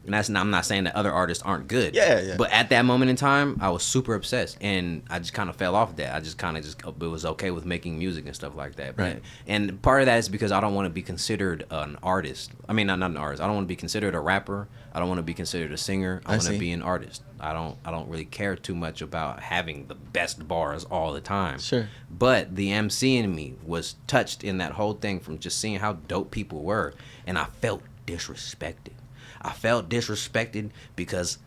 And I'm not saying that other artists aren't good. Yeah. But at that moment in time, I was super obsessed, and I just kind of fell off that. I just kind of it was okay with making music and stuff like that. Right. And part of that is because I don't want to be considered an artist. I mean, not an artist. I don't want to be considered a rapper. I don't want to be considered a singer. I want to be an artist. I don't really care too much about having the best bars all the time. Sure. But the MC in me was touched in that whole thing from just seeing how dope people were, and I felt disrespected. I felt disrespected because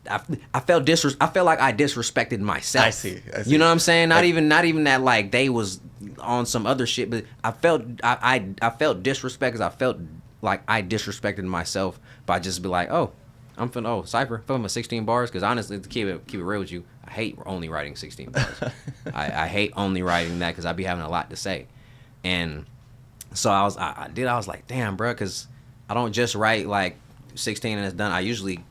I felt like I disrespected myself. I see. You know what I'm saying? Not even that like they was on some other shit, but I felt disrespect because I felt like I disrespected myself by just be like, Cypher, film a 16 bars, because honestly, to keep it real with you, I hate only writing 16 bars. I hate only writing that because I be having a lot to say, and so I was like, damn, bro, because I don't just write like 16 and it's done.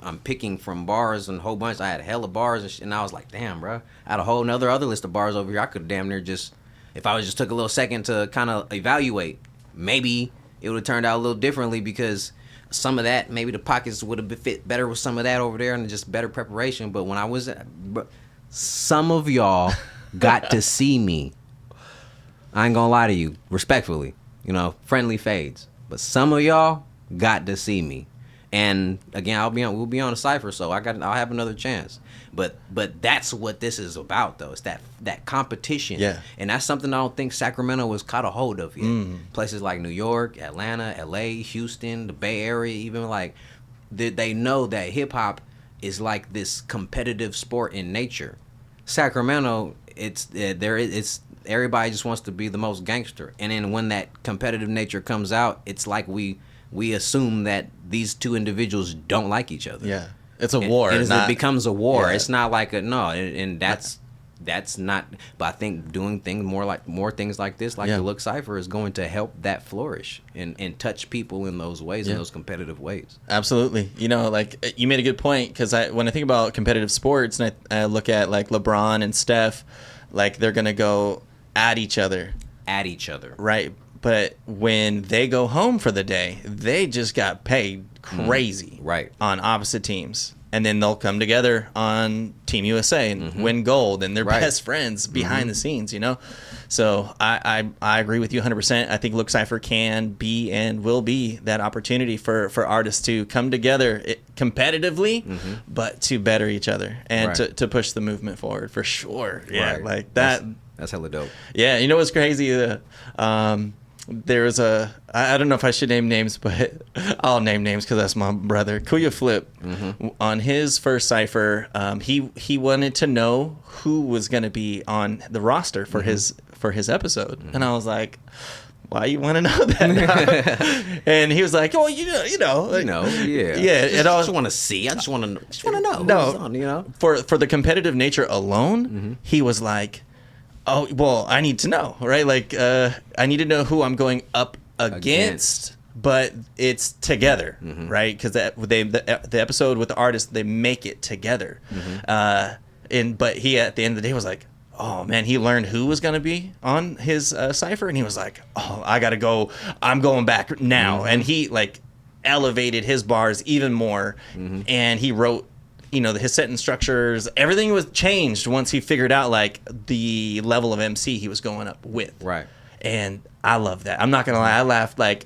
I'm picking from bars and a whole bunch. I had hella bars and shit, and I was like, damn, bro, I had a whole other list of bars over here. I could damn near just, if I just took a little second to kind of evaluate, maybe it would have turned out a little differently, because some of that, maybe the pockets would have fit better with some of that over there and just better preparation. But when I was, some of y'all got to see me. I ain't gonna lie to you, respectfully, friendly fades. But some of y'all got to see me. And again, we'll be on a Cypher, so I'll have another chance. But that's what this is about, though. It's that competition. Yeah. And that's something I don't think Sacramento was caught a hold of yet. Places like New York, Atlanta, LA, Houston, the Bay Area, even like they know that hip hop is like this competitive sport in nature. Sacramento, it's everybody just wants to be the most gangster. And then when that competitive nature comes out, it's like we assume that these two individuals don't like each other. Yeah. It's a war. And it becomes a war. Yeah. It's not like and that's not, but I think doing more things like this, like the Look Cypher, is going to help that flourish and touch people in those ways, in those competitive ways. Absolutely. Like you made a good point, because when I think about competitive sports and I look at like LeBron and Steph, like they're going to go at each other. Right. But when they go home for the day, they just got paid crazy on opposite teams. And then they'll come together on Team USA and win gold, and they're best friends behind the scenes, So I agree with you 100%. I think Look Cypher can be and will be that opportunity for artists to come together competitively, but to better each other and to push the movement forward, for sure. Yeah, like that. That's hella dope. Yeah, you know what's crazy? There was I don't know if I should name names, but I'll name names because that's my brother. Kuya Flip, on his first Cypher, he wanted to know who was going to be on the roster for his episode, and I was like, why you want to know that? And he was like, oh, yeah. And I just want to see. I just want to know. No, who's on, for the competitive nature alone, he was like, oh, well, I need to know, right? Like, I need to know who I'm going up against, but it's together, right? Because the episode with the artist, they make it together. But he, at the end of the day, was like, oh, man, he learned who was going to be on his Cypher, and he was like, oh, I got to go. I'm going back now. And he, like, elevated his bars even more, and he wrote, his sentence structures, everything was changed once he figured out like the level of MC he was going up with. Right. And I love that. I'm not gonna lie, I laughed like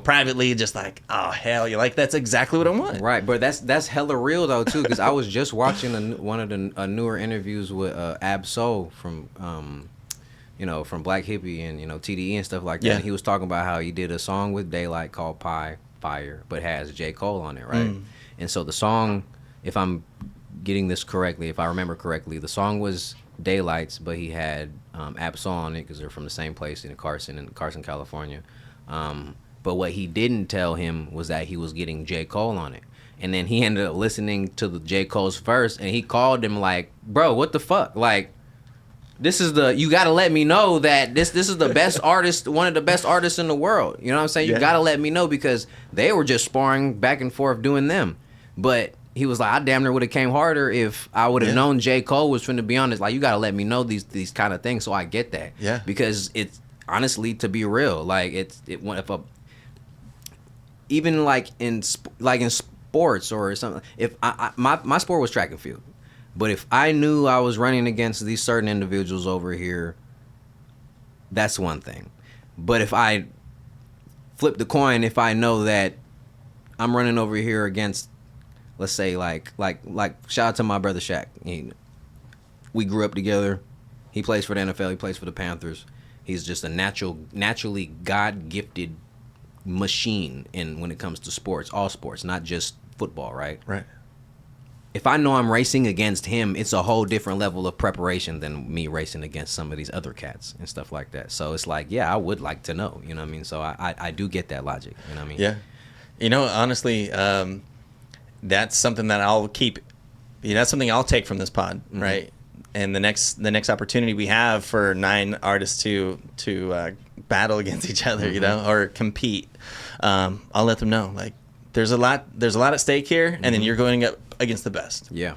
privately, just like, oh hell, you're like, that's exactly what I want. Right, but that's hella real though too, because I was just watching one of the newer interviews with Ab-Soul from from Black Hippie and TDE and stuff like that. And he was talking about how he did a song with Daylight called Fire, but has J. Cole on it, right? And so the song, if I'm getting this correctly, if I remember correctly, the song was Daylights, but he had Ab-Soul on it because they're from the same place in Carson, California. But what he didn't tell him was that he was getting J. Cole on it. And then he ended up listening to the J. Cole's first, and he called him like, bro, what the fuck? Like, you gotta let me know that this is the best artist, one of the best artists in the world. You know what I'm saying? You gotta let me know, because they were just sparring back and forth doing them. But he was like, I damn near would have came harder if I would have known J. Cole was finna be on this. Like, you gotta let me know these kind of things, so I get that. Yeah. Because it's honestly, to be real, like if even like in sports or something. If my sport was track and field, but if I knew I was running against these certain individuals over here, that's one thing. But if I flip the coin, if I know that I'm running over here against, let's say like shout out to my brother Shaq. We grew up together. He plays for the NFL. He plays for the Panthers. He's just a naturally God-gifted machine when it comes to sports, all sports, not just football, right? Right. If I know I'm racing against him, it's a whole different level of preparation than me racing against some of these other cats and stuff like that. So it's like, yeah, I would like to know, you know what I mean? So I do get that logic, you know what I mean? Yeah. You know, honestly, that's something that I'll keep, that's something I'll take from this pod, right? And the next opportunity we have for 9 artists to battle against each other, you know, or compete, I'll let them know, like, there's a lot at stake here, and then you're going up against the best. Yeah,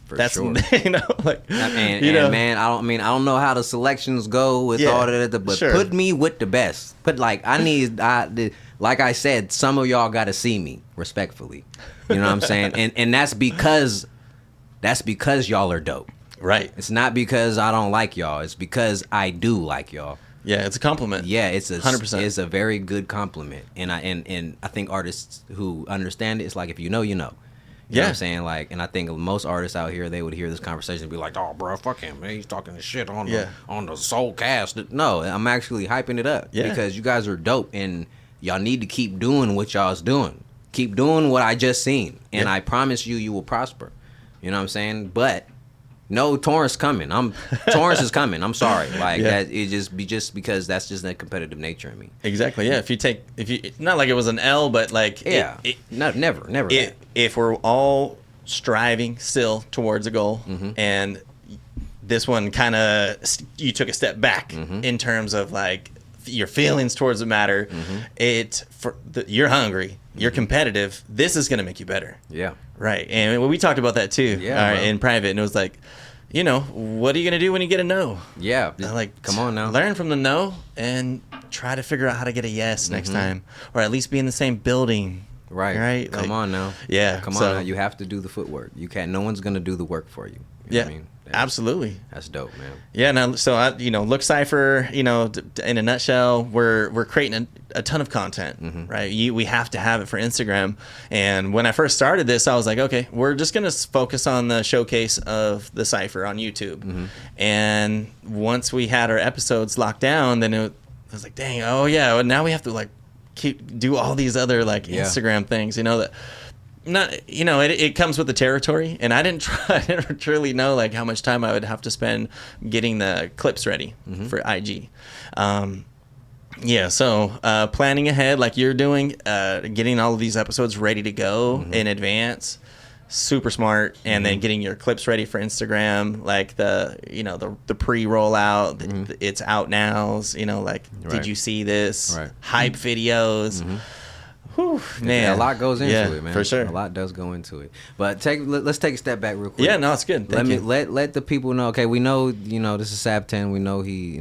that's sure. You know, like, and man, I don't know how the selections go with all that, but put me with the best. Put like like I said, some of y'all got to see me respectfully. You know what I'm saying? And that's because y'all are dope. Right. It's not because I don't like y'all. It's because I do like y'all. Yeah, it's a compliment. Yeah, it's 100%. It's a very good compliment, and I think artists who understand it, it's like if you know, you know. You know what I'm saying? Like, and I think most artists out here, they would hear this conversation and be like, "Oh, bro, fuck him, man. He's talking this shit on the SOUCast." No, I'm actually hyping it up because you guys are dope, and y'all need to keep doing what y'all's doing. Keep doing what I just seen, and I promise you will prosper. You know what I'm saying? But no, Torrance coming. Torrance is coming. I'm sorry. Like that, it just because that's just the competitive nature in me. Exactly. Yeah. If you not like it was an L, but like never. If we're all striving still towards a goal, and this one kind of you took a step back in terms of like your feelings towards the matter, you're hungry, you're competitive. This is gonna make you better. Yeah. Right. And we talked about that too. Yeah. In private, and it was like, you know, what are you gonna do when you get a no? Yeah. Like, come on now. Learn from the no and try to figure out how to get a yes next time, or at least be in the same building. Right. Come on now. Yeah. Come on now. You have to do the footwork. You can't. No one's gonna do the work for you. You know what I mean? Absolutely. That's dope, man. Yeah. Now, so Look Cypher. You know, in a nutshell, we're creating a ton of content, right? We have to have it for Instagram. And when I first started this, I was like, okay, we're just gonna focus on the showcase of the Cypher on YouTube. And once we had our episodes locked down, then it was like, dang, oh yeah, well, now we have to like do all these other like Instagram things, that not, it comes with the territory, and I didn't truly know like how much time I would have to spend getting the clips ready for IG. So planning ahead like you're doing, getting all of these episodes ready to go in advance, super smart, and then getting your clips ready for Instagram, like the pre-rollout, it's out nows, did you see this, hype videos. Whew, man, a lot goes into it, man. For sure, a lot does go into it. But let's take a step back real quick. Yeah, no, it's good. Let the people know. Okay, we know this is SavTen. We know he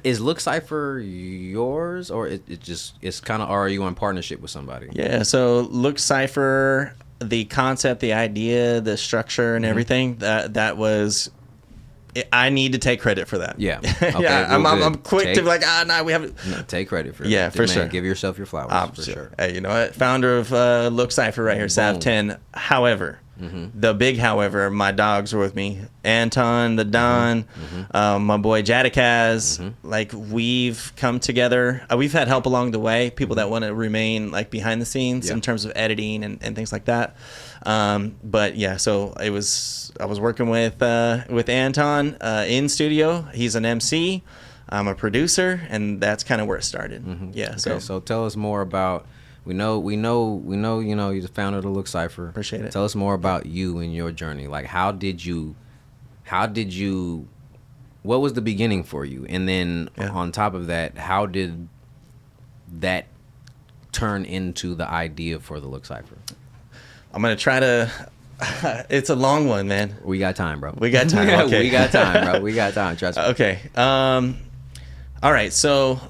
is Look Cypher yours, or it's kind of, are you in partnership with somebody? Yeah, so Look Cypher, the concept, the idea, the structure, and everything that was. I need to take credit for that. Yeah. Okay, yeah. I'm quick to be like, we haven't. No, take credit for that. Yeah, for sure. Give yourself your flowers. For sure. Hey, you know what? Founder of Look Cypher right here, SavTen. However, the big however, my dogs were with me. Anton, the Don, my boy Jadakaz. Like, we've come together. We've had help along the way. People that want to remain like behind the scenes in terms of editing and things like that. But yeah, so I was working with Anton in studio. He's an MC. I'm a producer, and that's kind of where it started. Yeah. Okay, so tell us more about. We know. You're the founder of the Look Cypher. Appreciate it. Tell us more about you and your journey. Like, how did you? What was the beginning for you? And then on top of that, how did that turn into the idea for the Look Cypher? I'm gonna try to. It's a long one, man. We got time, bro. We got time. Okay. We got time, bro. We got time. Trust me. Okay. All right. So,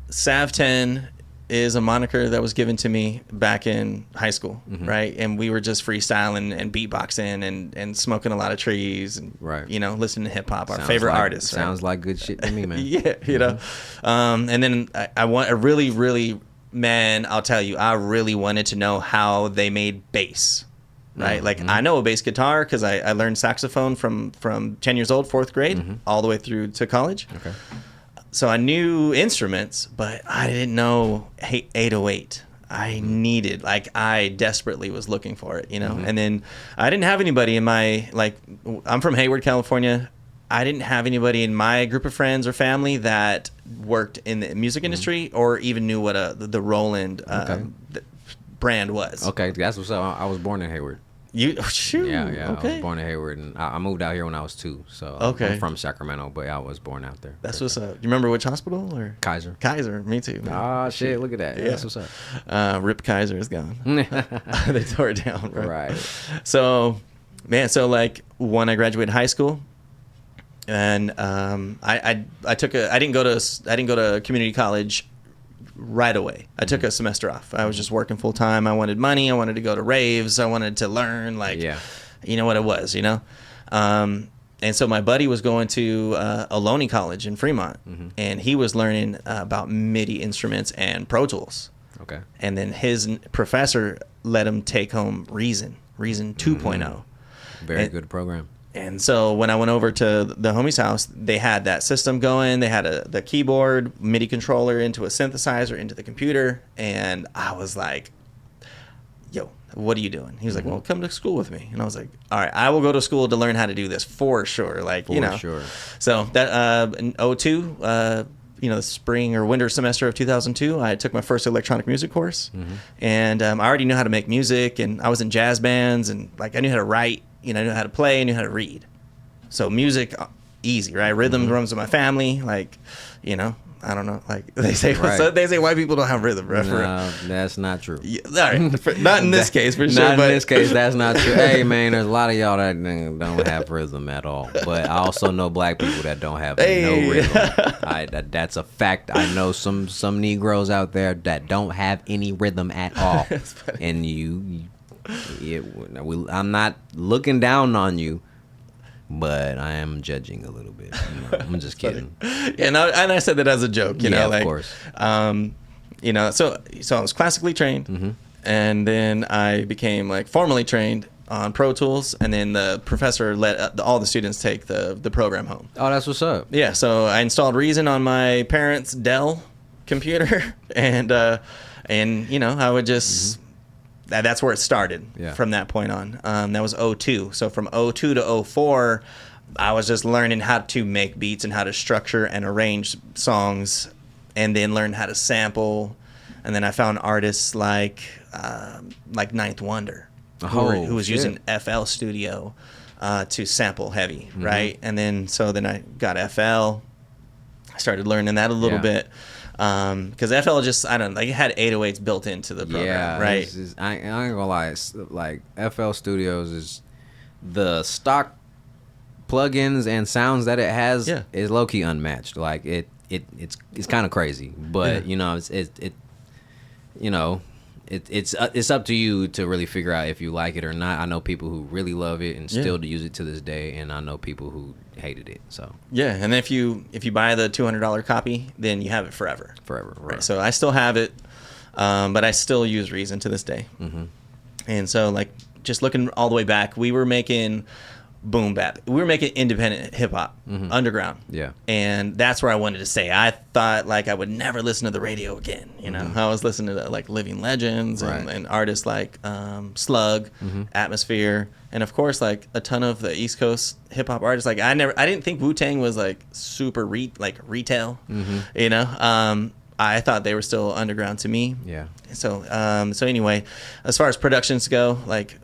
SavTen is a moniker that was given to me back in high school, right? And we were just freestyling and beatboxing and smoking a lot of trees and, you know, listening to hip hop, our favorite artists. Sounds like good shit to me, man. Yeah, you know. And then I really, man, I'll tell you, I really wanted to know how they made bass. Right, like I know a bass guitar because I learned saxophone from 10 years old, 4th grade, all the way through to college. Okay. So I knew instruments, but I didn't know 808. I desperately was looking for it, you know. And then I didn't have anybody in my, like, I'm from Hayward, California. I didn't have anybody in my group of friends or family that worked in the music industry or even knew what the Roland brand was. Okay, that's what's up. I was born in Hayward. You shoot. Yeah. Okay. I was born in Hayward, and I moved out here when I was 2. So I'm from Sacramento, but I was born out there. That's what's up. You remember which hospital or Kaiser? Kaiser. Me too. Man. Oh shit! Look at that. Yeah. That's what's up. Rip Kaiser is gone. They tore it down. Right. So, man. So like when I graduated high school, and I didn't go to community college right away. I took a semester off. I was just working full time. I wanted money. I wanted to go to raves. I wanted to learn, like, you know what it was, you know? And so my buddy was going to Ohlone College in Fremont, and he was learning about MIDI instruments and Pro Tools. Okay. And then his professor let him take home Reason 2.0. Very good program. And so when I went over to the homie's house, they had that system going. They had the keyboard, MIDI controller into a synthesizer, into the computer. And I was like, yo, what are you doing? He was like, well, come to school with me. And I was like, all right, I will go to school to learn how to do this for sure. Like, you know. For sure. So that in 2002, you know, the spring or winter semester of 2002, I took my first electronic music course. And I already knew how to make music. And I was in jazz bands. And, like, I knew how to write. You know, I knew how to play, I knew how to read. So music, easy, right? Rhythm runs in my family. Like, you know, I don't know. Like they say, they say white people don't have rhythm. Right? No, that's not true. Yeah, all right. Not in this case, for sure. Not in this case, that's not true. Hey, man, there's a lot of y'all that don't have rhythm at all. But I also know black people that don't have no rhythm. That's a fact. I know some Negroes out there that don't have any rhythm at all. And I'm not looking down on you, but I am judging a little bit. You know, I'm just kidding. And I said that as a joke, you know, like, of course. You know, so I was classically trained, and then I became like formally trained on Pro Tools, and then the professor let all the students take the program home. Oh, that's what's up. Yeah, so I installed Reason on my parents' Dell computer, and you know, I would just. That's where it started from that point on. That was 2002. So from 2002 to 2004, I was just learning how to make beats and how to structure and arrange songs, and then learn how to sample. And then I found artists like Ninth Wonder, who was using FL Studio to sample heavy, right? And then I got FL. I started learning that a little bit. Because FL just, I don't know, like it had 808s built into the program, right? I ain't gonna lie, it's like FL Studios is the stock plugins and sounds that it has is low key unmatched. Like it's kind of crazy, but you know it's up to you to really figure out if you like it or not. I know people who really love it and still use it to this day, and I know people who hated it. So and if you buy the $200 copy, then you have it forever. Right. So I still have it, but I still use Reason to this day. And so, like, just looking all the way back, we were making boom bap. We were making independent hip hop, underground. Yeah. And that's where I wanted to stay. I thought like I would never listen to the radio again. You know, I was listening to like Living Legends and artists like Slug, Atmosphere, and of course like a ton of the East Coast hip hop artists. Like I didn't think Wu-Tang was like super retail. You know, I thought they were still underground to me. Yeah. So anyway, as far as productions go, like.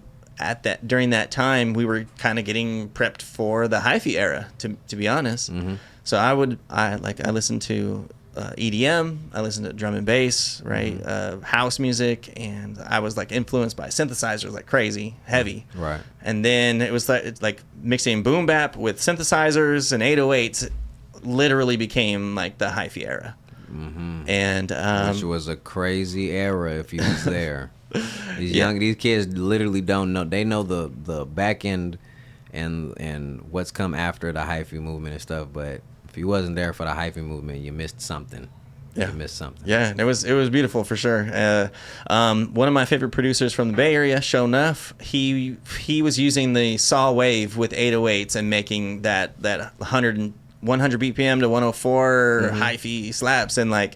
During that time, we were kind of getting prepped for the hyphy era, to be honest. So I listened to EDM, I listened to drum and bass, right, house music, and I was like influenced by synthesizers like crazy, heavy. Right. And then it was like mixing boom bap with synthesizers and 808s. Literally became like the hyphy era. And which was a crazy era if you was there. These kids literally don't know. They know the back end and what's come after the hyphy movement and stuff. But if you wasn't there for the hyphy movement, you missed something. Yeah. You missed something. Yeah, it was beautiful for sure. One of my favorite producers from the Bay Area, Show Nuff, he was using the saw wave with 808s and making that 100 BPM to 104 hyphy slaps, and like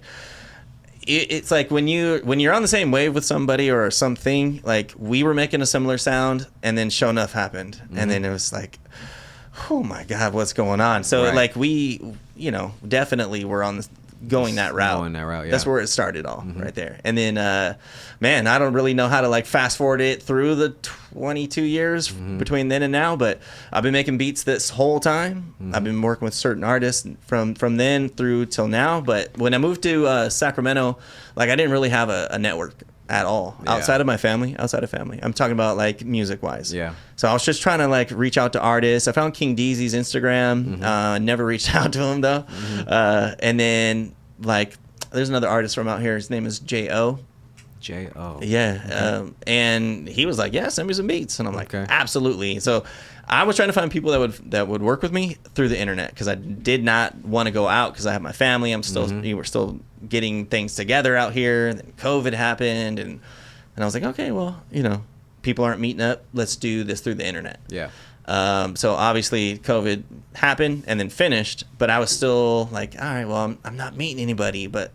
it's like when you're on the same wave with somebody or something, like we were making a similar sound, and then Show Nuff happened, and then it was like, oh my God, what's going on? So like we, definitely were on this. Going that route, yeah. That's where it started all right there. And then, man, I don't really know how to like fast forward it through the 22 years between then and now, but I've been making beats this whole time. I've been working with certain artists from then through till now. But when I moved to Sacramento, like I didn't really have a network at all outside of family. I'm talking about like music wise. Yeah. So I was just trying to like reach out to artists. I found King Deezy's Instagram. Never reached out to him though. And then like there's another artist from out here. His name is J.O. J.O. Yeah. Okay. And he was like, yeah, send me some beats. And I'm like, absolutely. So I was trying to find people that would work with me through the internet, because I did not want to go out because I have my family. I'm still we're still getting things together out here. And then COVID happened, and I was like, okay, well, people aren't meeting up. Let's do this through the internet. Yeah. So obviously COVID happened and then finished, but I was still like, all right, well, I'm not meeting anybody. But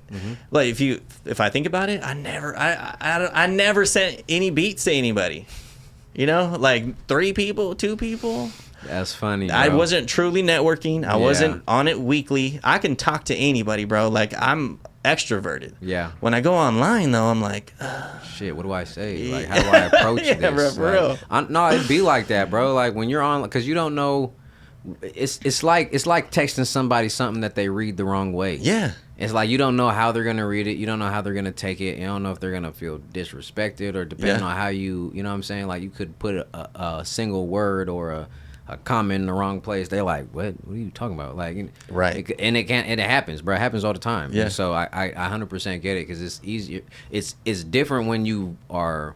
like if I think about it, I never sent any beats to anybody. Like 3 people, 2 people. That's funny, bro. I wasn't truly networking. I wasn't on it weekly. I can talk to anybody, bro. Like I'm extroverted. Yeah. When I go online though, I'm like, shit, what do I say? Like, how do I approach this? Bro, for real. No, it'd be like that, bro. Like when you're on, because you don't know. It's like texting somebody something that they read the wrong way. Yeah. It's like you don't know how they're gonna read it. You don't know how they're gonna take it. You don't know if they're gonna feel disrespected, or depending on how you know what I'm saying. Like you could put a single word or a comment in the wrong place. They're like, what are you talking about? Like, right. It happens, bro. It happens all the time. Yeah. So I 100% get it, because it's easier. It's different when you are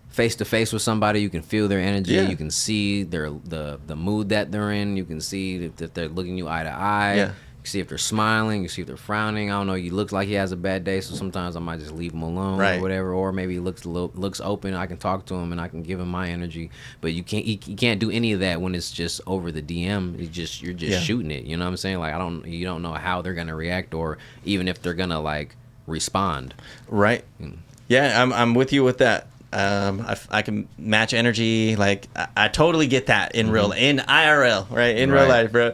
face to face with somebody. You can feel their energy. Yeah. You can see the mood that they're in. You can see if they're looking you eye to eye. Yeah. You see if they're smiling. You see if they're frowning. I don't know. He looks like he has a bad day, so sometimes I might just leave him alone or whatever. Or maybe he looks open. I can talk to him and I can give him my energy. But you can't do any of that when it's just over the DM. You're just shooting it. You know what I'm saying? Like you don't know how they're gonna react, or even if they're gonna like respond. Right. Yeah, I'm with you with that. I can match energy. Like I totally get that in IRL, right? In real life, bro.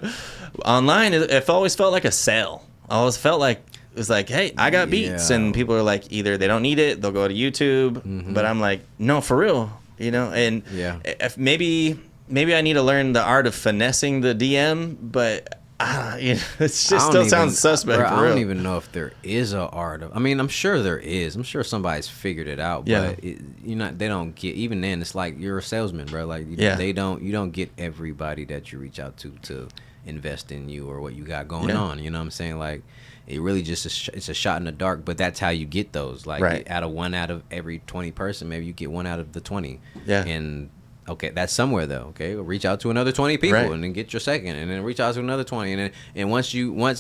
Online, it always felt like a sale. I always felt like it was like, hey, I got beats, and people are like, either they don't need it, they'll go to YouTube, but I'm like, no, for real, And if maybe I need to learn the art of finessing the DM, but it just still sounds suspect. Bro, I don't even know if there is a art of. I mean, I'm sure there is. I'm sure somebody's figured it out. But they don't get. Even then, it's like you're a salesman, bro. Like you don't get everybody that you reach out to invest in you or what you got going on. You know what I'm saying? Like it really just it's a shot in the dark. But that's how you get those. Like out of every 20 person, maybe you get 1 out of the 20. Yeah. And okay, that's somewhere though. Okay, reach out to another 20 people and then get your second, and then reach out to another 20, and once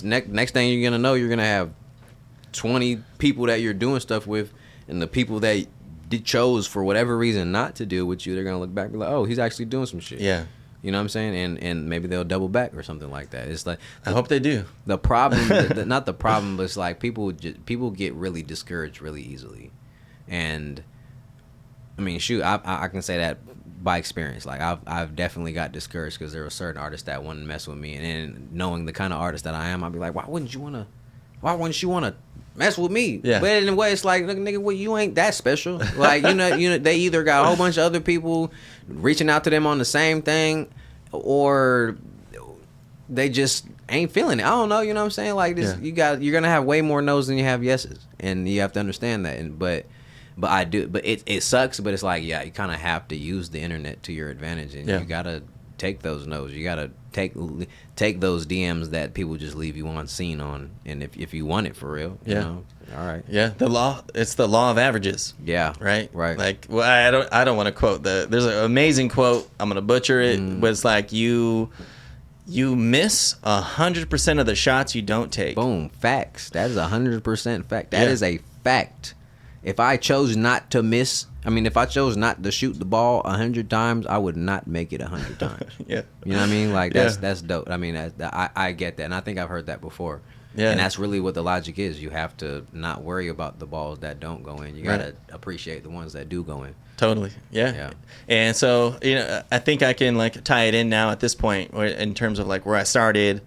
next thing you're gonna know, you're gonna have 20 people that you're doing stuff with, and the people that chose for whatever reason not to deal with you, they're gonna look back and be like, oh, he's actually doing some shit. Yeah. You know what I'm saying? And maybe they'll double back or something like that. It's like I hope they do. The problem, not the problem, but it's like people get really discouraged really easily, and I mean, shoot, I can say that by experience. Like I've definitely got discouraged because there were certain artists that wouldn't mess with me, and then knowing the kind of artist that I am, I'd be like, why wouldn't you wanna mess with me? Yeah. But in a way, it's like, look, nigga, well, you ain't that special. Like you know, they either got a whole bunch of other people reaching out to them on the same thing, or they just ain't feeling it. I don't know. You know what I'm saying? Like this, you're gonna have way more no's than you have yeses, and you have to understand that. But I do. But it sucks. But it's like, you kind of have to use the internet to your advantage, and you gotta take those no's. You gotta take those DMs that people just leave you on scene on, and if you want it for real, you know, all right. Yeah, it's the law of averages. Yeah. Right. Right. Like, well, I don't want to quote there's an amazing quote. I'm gonna butcher it. But it's like you miss 100% of the shots you don't take. Boom. Facts. That is 100% fact. That is a fact. If I chose not to shoot the ball 100 times, I would not make it 100 times. Yeah. You know what I mean? Like, that's dope. I mean, I get that, and I think I've heard that before. Yeah. And that's really what the logic is. You have to not worry about the balls that don't go in. You gotta appreciate the ones that do go in. Totally. Yeah. And so, you know, I think I can like tie it in now at this point in terms of like where I started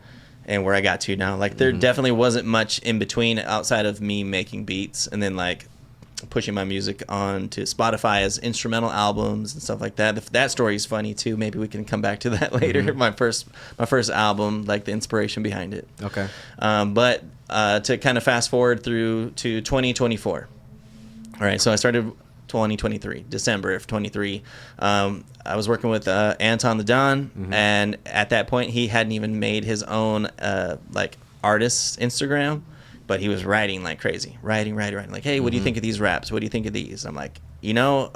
and where I got to now. Like there definitely wasn't much in between outside of me making beats and then like pushing my music onto Spotify as instrumental albums and stuff like that. If that story is funny too, maybe we can come back to that later. My first album, like the inspiration behind it. Okay. But to kind of fast forward through to 2024. All right, so I started 2023, December of 23. I was working with Anton the Don, and at that point he hadn't even made his own like artist Instagram. But he was writing like crazy, writing. Like, hey, what do you think of these raps? What do you think of these? I'm like, you know,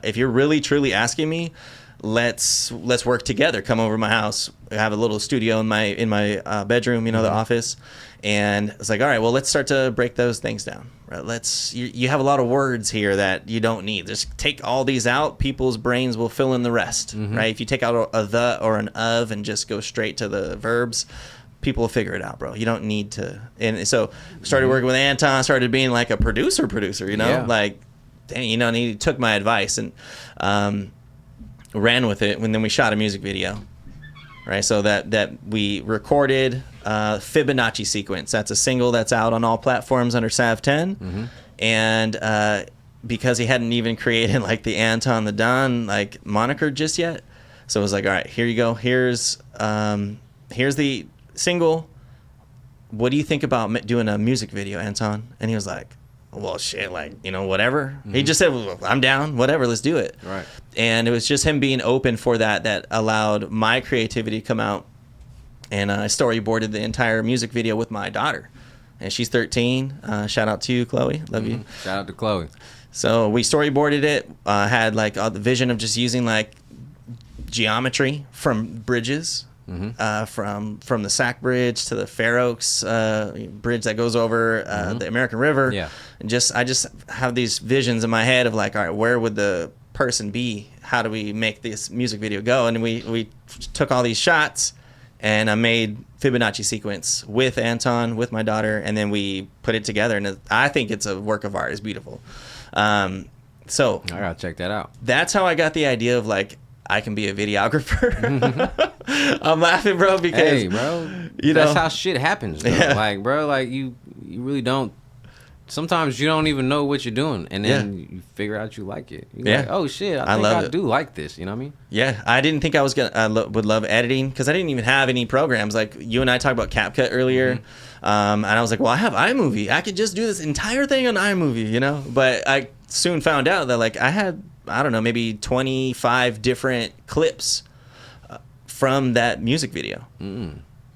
if you're really truly asking me, let's work together. Come over to my house. I have a little studio in my bedroom, you know, the office. And it's like, all right, well, let's start to break those things down. Right? You have a lot of words here that you don't need. Just take all these out. People's brains will fill in the rest, right? If you take out a the or an of and just go straight to the verbs, people will figure it out, bro. You don't need to. And so started working with Anton, started being like a producer, you know, like, dang, you know, and he took my advice and ran with it. And then we shot a music video, right? So that we recorded Fibonacci Sequence. That's a single that's out on all platforms under SavTen. And because he hadn't even created like the Anton the Don like moniker just yet. So it was like, all right, here you go. Here's the single. What do you think about doing a music video, Anton? And he was like, well, shit, like, you know, whatever. He just said, well, I'm down, whatever, let's do it. Right. And it was just him being open for that allowed my creativity to come out. And I storyboarded the entire music video with my daughter. And she's 13. Shout out to you, Chloe. Love you. Shout out to Chloe. So we storyboarded it. Had like the vision of just using like geometry from bridges. From the Sac Bridge to the Fair Oaks bridge that goes over the American River. Yeah. And I just have these visions in my head of like, all right, where would the person be? How do we make this music video go? And we took all these shots, and I made Fibonacci Sequence with Anton, with my daughter, and then we put it together. And I think it's a work of art. It's beautiful. So I gotta check that out. That's how I got the idea of like, I can be a videographer. I'm laughing, bro, because hey, bro, you know, that's how shit happens. Though. Yeah. Like, bro, like you really don't. Sometimes you don't even know what you're doing, and then you figure out you like it. You're like, oh shit, I think I do like this. You know what I mean? Yeah, I didn't think I was would love editing because I didn't even have any programs. Like you and I talked about CapCut earlier, and I was like, well, I have iMovie. I could just do this entire thing on iMovie, you know. But I soon found out that like I had, I don't know, maybe 25 different clips from that music video.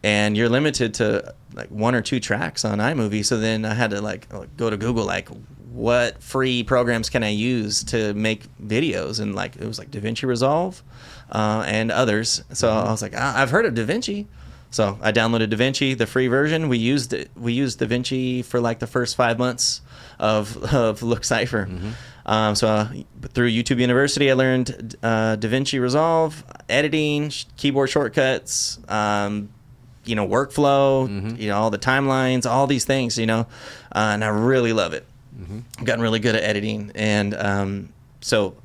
And you're limited to like 1 or 2 tracks on iMovie. So then I had to like go to Google, like what free programs can I use to make videos? And like, it was like DaVinci Resolve and others. So I was like, I've heard of DaVinci. So I downloaded DaVinci, the free version. We used DaVinci for like the first 5 months of Look Cypher. So through YouTube University, I learned DaVinci Resolve, editing, keyboard shortcuts, you know, workflow, you know, all the timelines, all these things, you know, and I really love it. I've gotten really good at editing. And so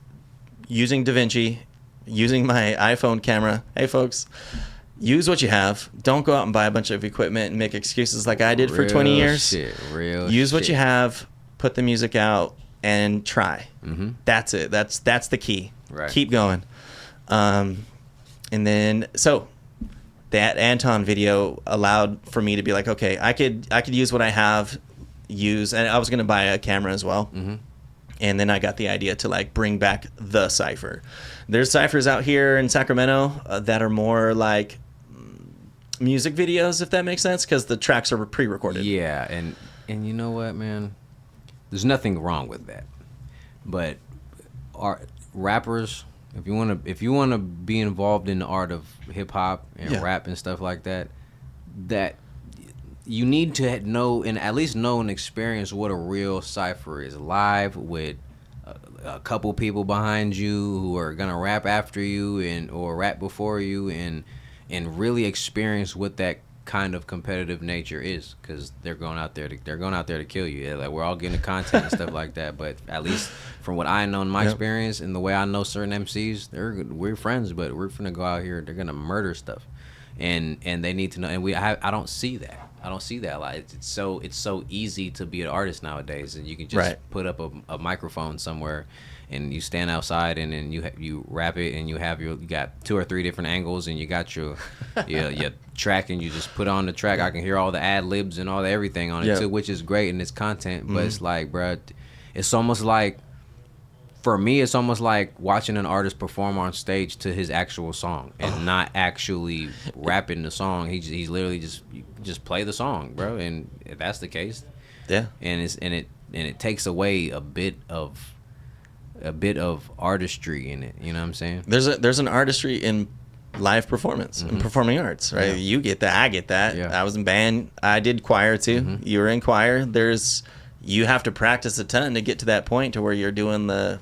using DaVinci, using my iPhone camera, hey folks, use what you have. Don't go out and buy a bunch of equipment and make excuses like I did for 20 years. Use what you have, put the music out, and try. That's it. That's the key. Right. Keep going. And then so that Anton video allowed for me to be like, okay, I could use what I have, and I was gonna buy a camera as well. And then I got the idea to like bring back the Cypher. There's Cyphers out here in Sacramento that are more like music videos, if that makes sense, because the tracks are pre-recorded. Yeah, and you know what, man? There's nothing wrong with that. But rappers, if you wanna be involved in the art of hip hop and rap and stuff like that, that you need to know and at least know and experience what a real cypher is live with a couple people behind you who are gonna rap after you or rap before you and really experience what that kind of competitive nature is, because they're going out there to kill you. Yeah, like we're all getting the content and stuff like that, but at least from what I know in my experience and the way I know certain MCs, we're friends, but we're gonna go out here, they're gonna murder stuff, and they need to know. And I don't see that. I don't see that a lot. It's so easy to be an artist nowadays, and you can just put up a microphone somewhere, and you stand outside, and then you rap it, and you got 2 or 3 different angles, and you got your track, and you just put on the track. I can hear all the ad libs and all the everything on it too, which is great in its content. But it's like, bruh, it's almost like, for me, it's almost like watching an artist perform on stage to his actual song and not actually rapping the song. He's literally just play the song, bro. And if that's the case, and it takes away a bit of artistry in it. You know what I'm saying? There's an artistry in live performance and performing arts, right? You get that, I get that. I was in band, I did choir too. You were in choir. You have to practice a ton to get to that point to where you're doing the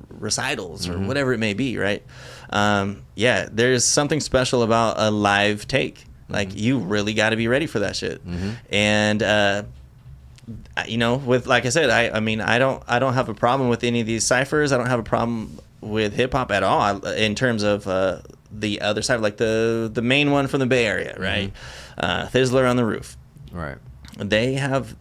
recitals or whatever it may be, right? There's something special about a live take. Like you really got to be ready for that shit. And with, like I said, I mean I don't have a problem with any of these ciphers. I don't have a problem with hip hop at all in terms of the other side, like the main one from the Bay Area, right? Thizzler on the Roof, right? They have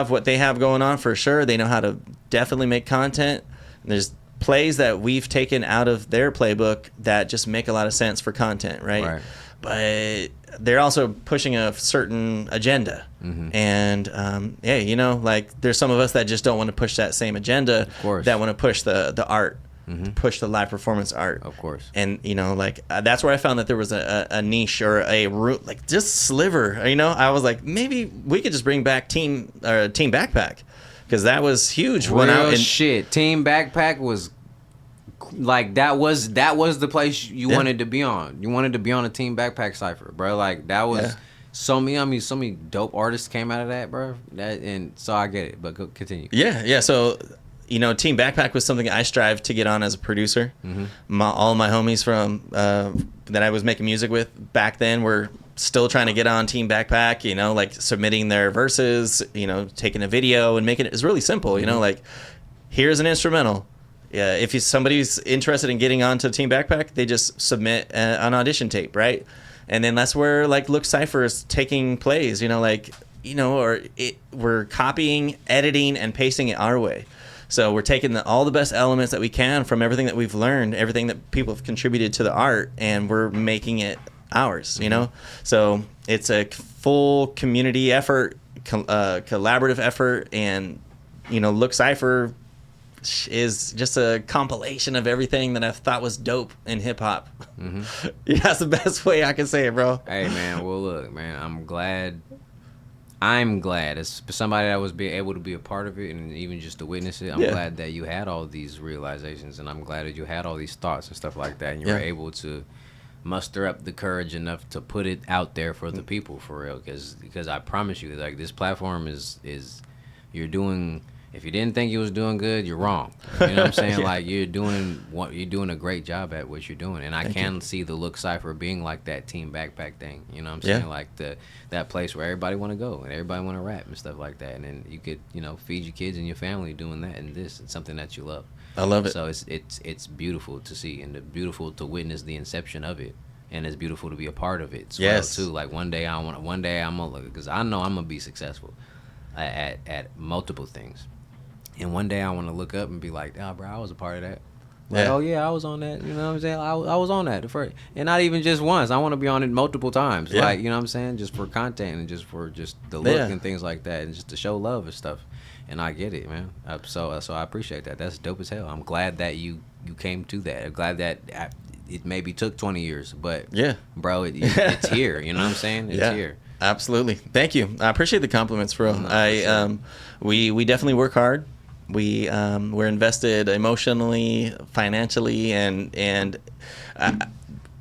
what they have going on for sure. They know how to definitely make content. There's plays that we've taken out of their playbook that just make a lot of sense for content, right? But they're also pushing a certain agenda. And like there's some of us that just don't want to push that same agenda, that want to push the art, push the live performance art, of course. And that's where I found that there was a niche or a root, like just sliver. I was like, maybe we could just bring back Team Backpack, because that was huge. Team Backpack was like that was the place you wanted to be on. You wanted to be on a Team Backpack cypher, bro. Like that was so many dope artists came out of that, bro. And so I get it, but continue. So Team Backpack was something I strived to get on as a producer. All my homies from that I was making music with back then were still trying to get on Team Backpack, like submitting their verses, taking a video and making it. It's really simple, like here's an instrumental. If somebody's interested in getting onto Team Backpack, they just submit an audition tape, right? And then that's where like Look Cypher is taking plays, we're copying, editing, and pasting it our way. So we're taking all the best elements that we can from everything that we've learned, everything that people have contributed to the art, and we're making it ours, So it's a full community effort, collaborative effort, and, Look Cypher is just a compilation of everything that I thought was dope in hip-hop. That's the best way I can say it, bro. Hey, man, well, look, man, I'm glad as somebody that was able to be a part of it and even just to witness it. I'm glad that you had all these realizations, and I'm glad that you had all these thoughts and stuff like that, and you were able to muster up the courage enough to put it out there for the people, for real, because I promise you, like, this platform is you're doing. If you didn't think you was doing good, you're wrong. You know what I'm saying? Like you're doing a great job at what you're doing, and I can see the Look Cypher being like that Team Backpack thing. You know what I'm saying? Like that place where everybody want to go and everybody want to rap and stuff like that, and then you could feed your kids and your family doing that, and it's something that you love. I love it. So it's beautiful to see, and beautiful to witness the inception of it, and it's beautiful to be a part of it as well too. Like one day I'm gonna, because I know I'm gonna be successful at multiple things. And one day I want to look up and be like, "Oh, bro, I was a part of that." Like, oh yeah, I was on that. You know what I'm saying? I was on that first, and not even just once. I want to be on it multiple times. Like, you know what I'm saying? Just for content and just for the look and things like that, and just to show love and stuff. And I get it, man. So I appreciate that. That's dope as hell. I'm glad that you came to that. I'm glad that it maybe took 20 years, but yeah, bro, it's here. You know what I'm saying? It's here. Absolutely. Thank you. I appreciate the compliments, bro. No, We definitely work hard. We're invested emotionally, financially, and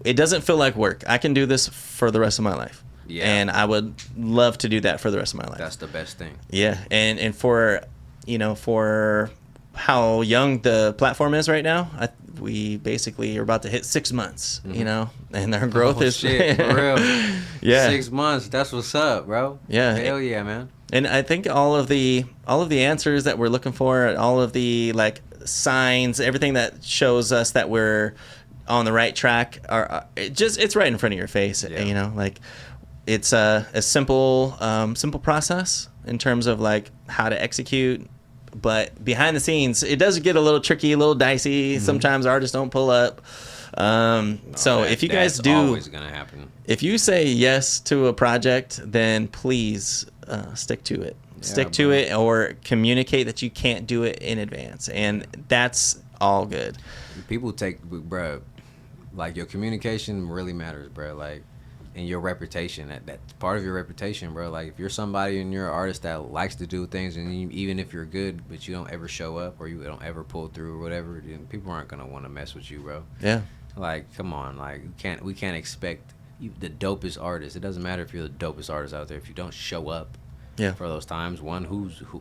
it doesn't feel like work. I can do this for the rest of my life. Yeah. And I would love to do that for the rest of my life. That's the best thing. Yeah. And for, for how young the platform is right now, we basically are about to hit 6 months, and our growth is shit, for real. Yeah. 6 months. That's what's up, bro. Yeah. Hell yeah, man. And I think all of the answers that we're looking for, all of the like signs, everything that shows us that we're on the right track it's right in front of your face. Yeah. Like it's a simple process in terms of like how to execute, but behind the scenes it does get a little tricky, a little dicey. Sometimes artists don't pull up. So if you guys do, always gonna happen. If you say yes to a project, then please stick to it. Stick to it, or communicate that you can't do it in advance, and that's all good. People bro, like your communication really matters, bro. Like, and your reputation, that's part of your reputation, bro. Like if you're somebody and you're an artist that likes to do things, and even if you're good but you don't ever show up or you don't ever pull through or whatever, then people aren't gonna want to mess with you, bro. Yeah. Like, come on, like we can't expect the dopest artist. It doesn't matter if you're the dopest artist out there. If you don't show up for those times, one,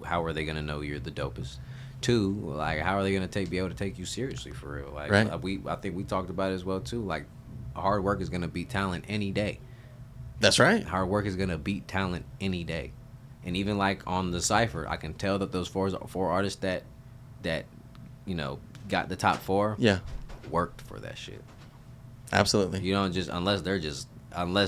how are they gonna know you're the dopest? Two, like how are they gonna be able to take you seriously for real? Like right. I think we talked about it as well too. Like hard work is gonna beat talent any day. That's right. Hard work is gonna beat talent any day. And even like on the Cypher, I can tell that those four artists that got the top 4 worked for that shit. Absolutely. You don't just unless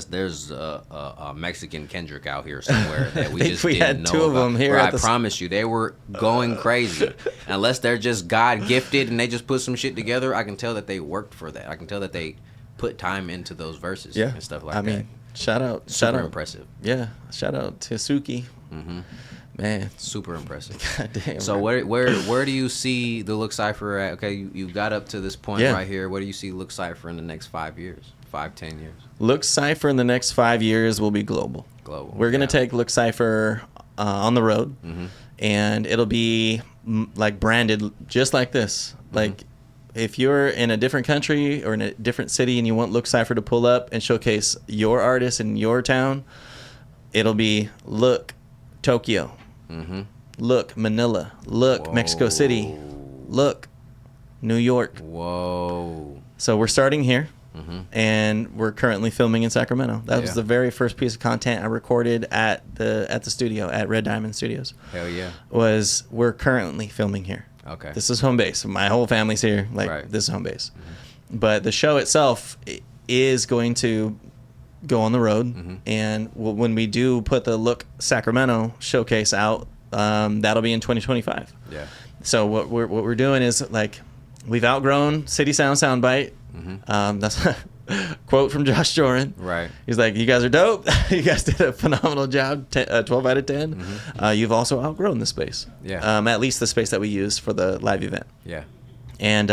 there's a Mexican Kendrick out here somewhere that we just didn't know two about. of them here. I promise you, they were going crazy. Unless they're just God gifted and they just put some shit together, I can tell that they worked for that. I can tell that they put time into those verses and stuff like that. I mean, shout out. Super impressive. Yeah, shout out to Suki. Man, super impressive. God damn. So where do you see the Look Cypher at? Okay, you got up to this point right here. Where do you see Look Cypher in the next 5 years? 5-10 years? Look Cypher in the next 5 years will be global. We're gonna take Look Cypher on the road, and it'll be like branded just like this. Like if you're in a different country or in a different city and you want Look Cypher to pull up and showcase your artist in your town, it'll be Look Tokyo. Look Manila. Look Mexico City. Look New York. Whoa. So we're starting here, and we're currently filming in Sacramento. That was the very first piece of content I recorded at the studio at Red Diamond Studios. Hell yeah. We're currently filming here. Okay. This is home base. My whole family's here. This is home base. But the show itself is going to go on the road, and when we do put the Look Sacramento showcase out, that'll be in 2025. Yeah. So what we're doing is like we've outgrown City Sound Soundbite. That's a quote from Josh Joran. Right. He's like, you guys are dope. You guys did a phenomenal job. 12 out of 10. You've also outgrown the space. Yeah. At least the space that we use for the live event. Yeah. And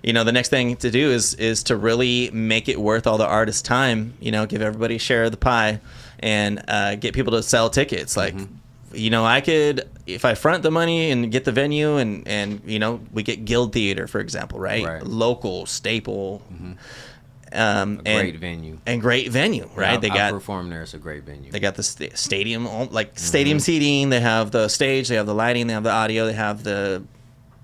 the next thing to do is to really make it worth all the artists' time. Give everybody a share of the pie, and get people to sell tickets. Like, I could, if I front the money and get the venue, and we get Guild Theater, for example, right? Local staple. Great venue. And great venue, right? They got perform there. It's a great venue. They got the stadium, stadium seating. They have the stage. They have the lighting. They have the audio. They have the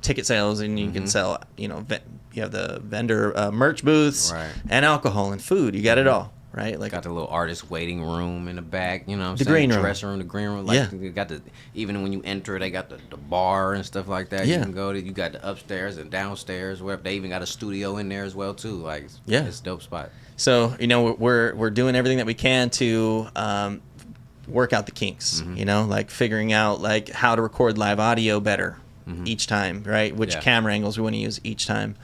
ticket sales, and you can sell. You have the vendor merch booths, and alcohol and food. You got it all, right? Like got the little artist waiting room in the back. The green room, dressing room, the green room. Like you got even when you enter, they got the bar and stuff like that. You can go to. You got the upstairs and downstairs. Where they even got a studio in there as well too. Like it's a dope spot. So we're doing everything that we can to work out the kinks. Like figuring out like how to record live audio better. Each time, right? Which camera angles we want to use each time.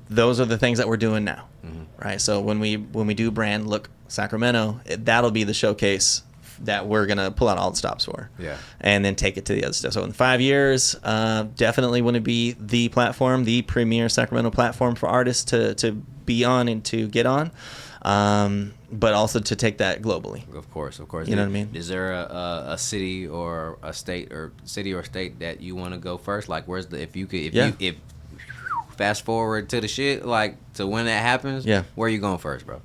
Those are the things that we're doing now, right? So when we do brand Look Sacramento, that'll be the showcase that we're gonna pull out all the stops for. Yeah. And then take it to the other stuff. So in 5 years, definitely want to be the platform, the premier Sacramento platform for artists to be on and to get on. But also to take that globally. Of course. You know what I mean? Is there a city or a state or state that you want to go first? Like, where's the if fast forward to the shit, like to when that happens? Yeah. Where are you going first, bro?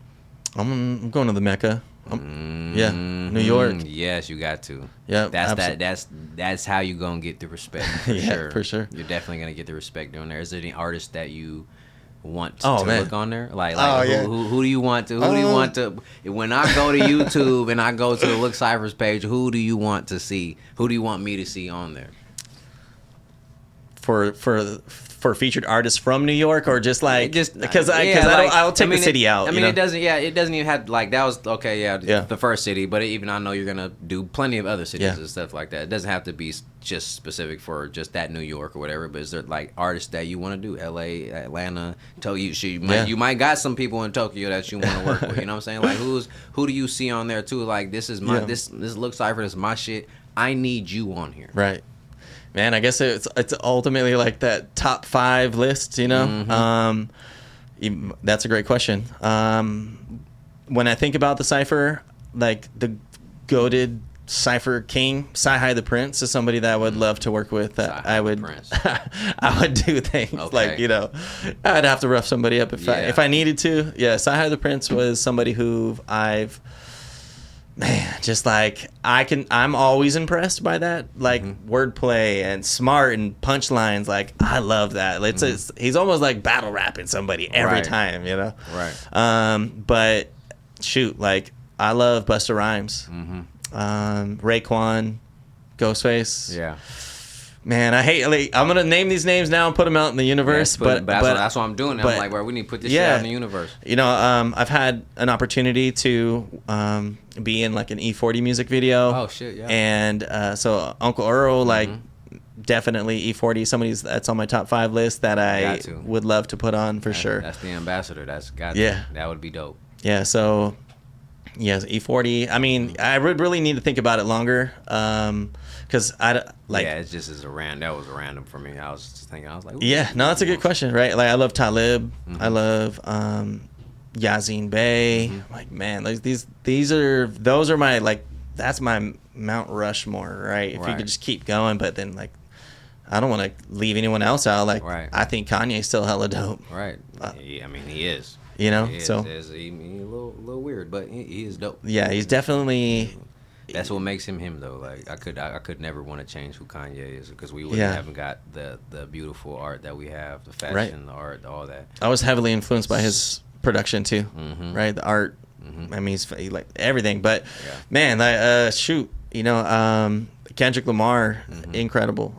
I'm going to the Mecca. Yeah, New York. Yes, you got to. Yeah, that's how you gonna get the respect. For sure. For sure. You're definitely gonna get the respect doing there. Is there any artist that you want to look on there? Like who do you want to? Who do you want to? When I go to YouTube and I go to the Look Cypher's page, who do you want to see? Who do you want me to see on there? For featured artists from New York, or just because I'll take the city out. I mean, it doesn't even have like that was the first city, but even I know you're gonna do plenty of other cities and stuff like that. It doesn't have to be just specific for just that New York or whatever. But is there like artists that you want to do? L.A., Atlanta, Tokyo. You might got some people in Tokyo that you want to work with. You know what I'm saying? Like who do you see on there too? Like this is my this Look Cypher, this is my shit. I need you on here. Right. Man, I guess it's ultimately like that top 5 list, you know? Mm-hmm. That's a great question. When I think about the Cypher, like the goated Cypher king, Sci-Hi the Prince is somebody that I would love to work with. I would do things like, you know, I'd have to rough somebody up if I needed to. Yeah, Sci-Hi the Prince was somebody who just like I'm always impressed by that, like wordplay and smart and punchlines. Like I love that. He's almost like battle rapping somebody every time, you know. Right. But shoot, like I love Busta Rhymes, Raekwon, Ghostface. Yeah. Man, I hate. Like, I'm gonna name these names now and put them out in the universe. But that's what I'm doing. I'm like, bro, we need to put this shit out in the universe. You know, I've had an opportunity to be in like an E40 music video. Oh shit, yeah. And so Uncle Earl, like, definitely E40, somebody that's on my top 5 list that I would love to put on for sure. That's the ambassador. That would be dope. Yeah. So, yes, E40. I mean, I would really need to think about it longer. Because it's just that was random for me. I was just thinking, I was like, that's a good question, right? Like I love Talib, I love Yazin Bey. Like man, like those are my like that's my Mount Rushmore, right? If you could just keep going, but then like I don't want to leave anyone else out. Like I think Kanye's still hella dope. Right. I mean, he is. You know, he's a little weird, but he is dope. Yeah, he's definitely. That's what makes him though. Like I could never want to change who Kanye is because we haven't got the beautiful art that we have, the fashion, the art, all that. I was heavily influenced by his production too, right? The art. I mean, he's like everything. But man, like shoot, you know, Kendrick Lamar, incredible.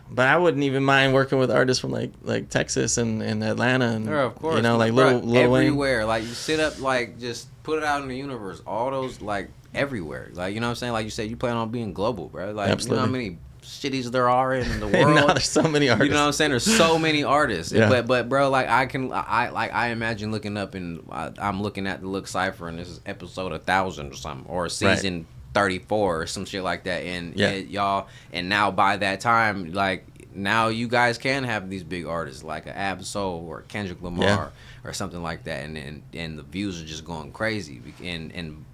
But I wouldn't even mind working with artists from like Texas and Atlanta and of course, you know, like Lil everywhere. Wayne. Like you sit up, like just put it out in the universe. All those like everywhere. Like you know what I'm saying? Like you said, you plan on being global, bro. Like absolutely. You know how many cities there are in the world? No, there's so many artists. You know what I'm saying? There's so many artists. But bro, like I imagine looking up and I'm looking at the Look Cypher and this is episode 1000 or something or season 34 or some shit like that, and y'all, and now by that time, like now you guys can have these big artists like an Ab-Soul or Kendrick Lamar or something like that, and the views are just going crazy, and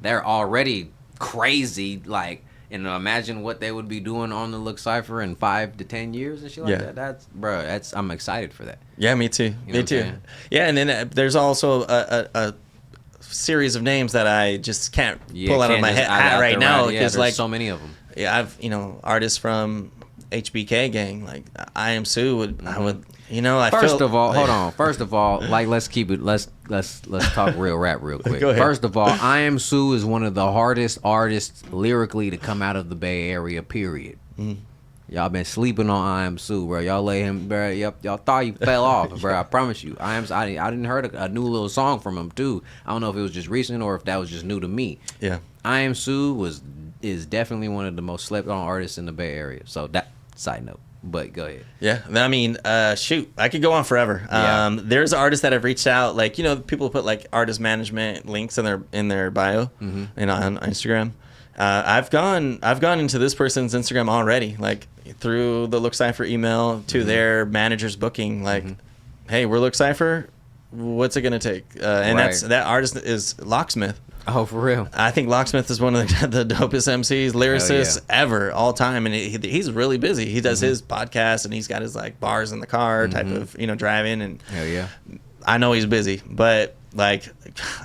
they're already crazy, like, and imagine what they would be doing on the Look Cypher in 5 to 10 years and shit like that. I'm excited for that. Yeah, me too. Me too. Yeah, and then there's also a series of names that I just can't pull out of my hat right now because like so many of them. Yeah, I've artists from HBK gang like I Am Sue would I would First of all, like let's talk real rap real quick. Go ahead. First of all, I Am Sue is one of the hardest artists lyrically to come out of the Bay Area. Period. Y'all been sleeping on I Am Sue, bro. Y'all lay him, bro. Y'all thought he fell off, bro. I promise you. I didn't heard a new little song from him too. I don't know if it was just recent or if that was just new to me. Yeah. I Am Sue is definitely one of the most slept on artists in the Bay Area. So that side note. But go ahead. Yeah, I mean, shoot, I could go on forever. Yeah. There's artists that have reached out, like, you know, people put like artist management links in their bio, and on Instagram. I've gone into this person's Instagram already, like through the Look Cypher email to their manager's booking, like, hey, we're Look Cypher, what's it gonna take? And that artist is Locksmith. Oh, for real? I think Locksmith is one of the dopest MCs, lyricists ever, all time, and he's really busy. He does his podcast, and he's got his like bars in the car type of, you know, driving. And hell yeah, I know he's busy, but like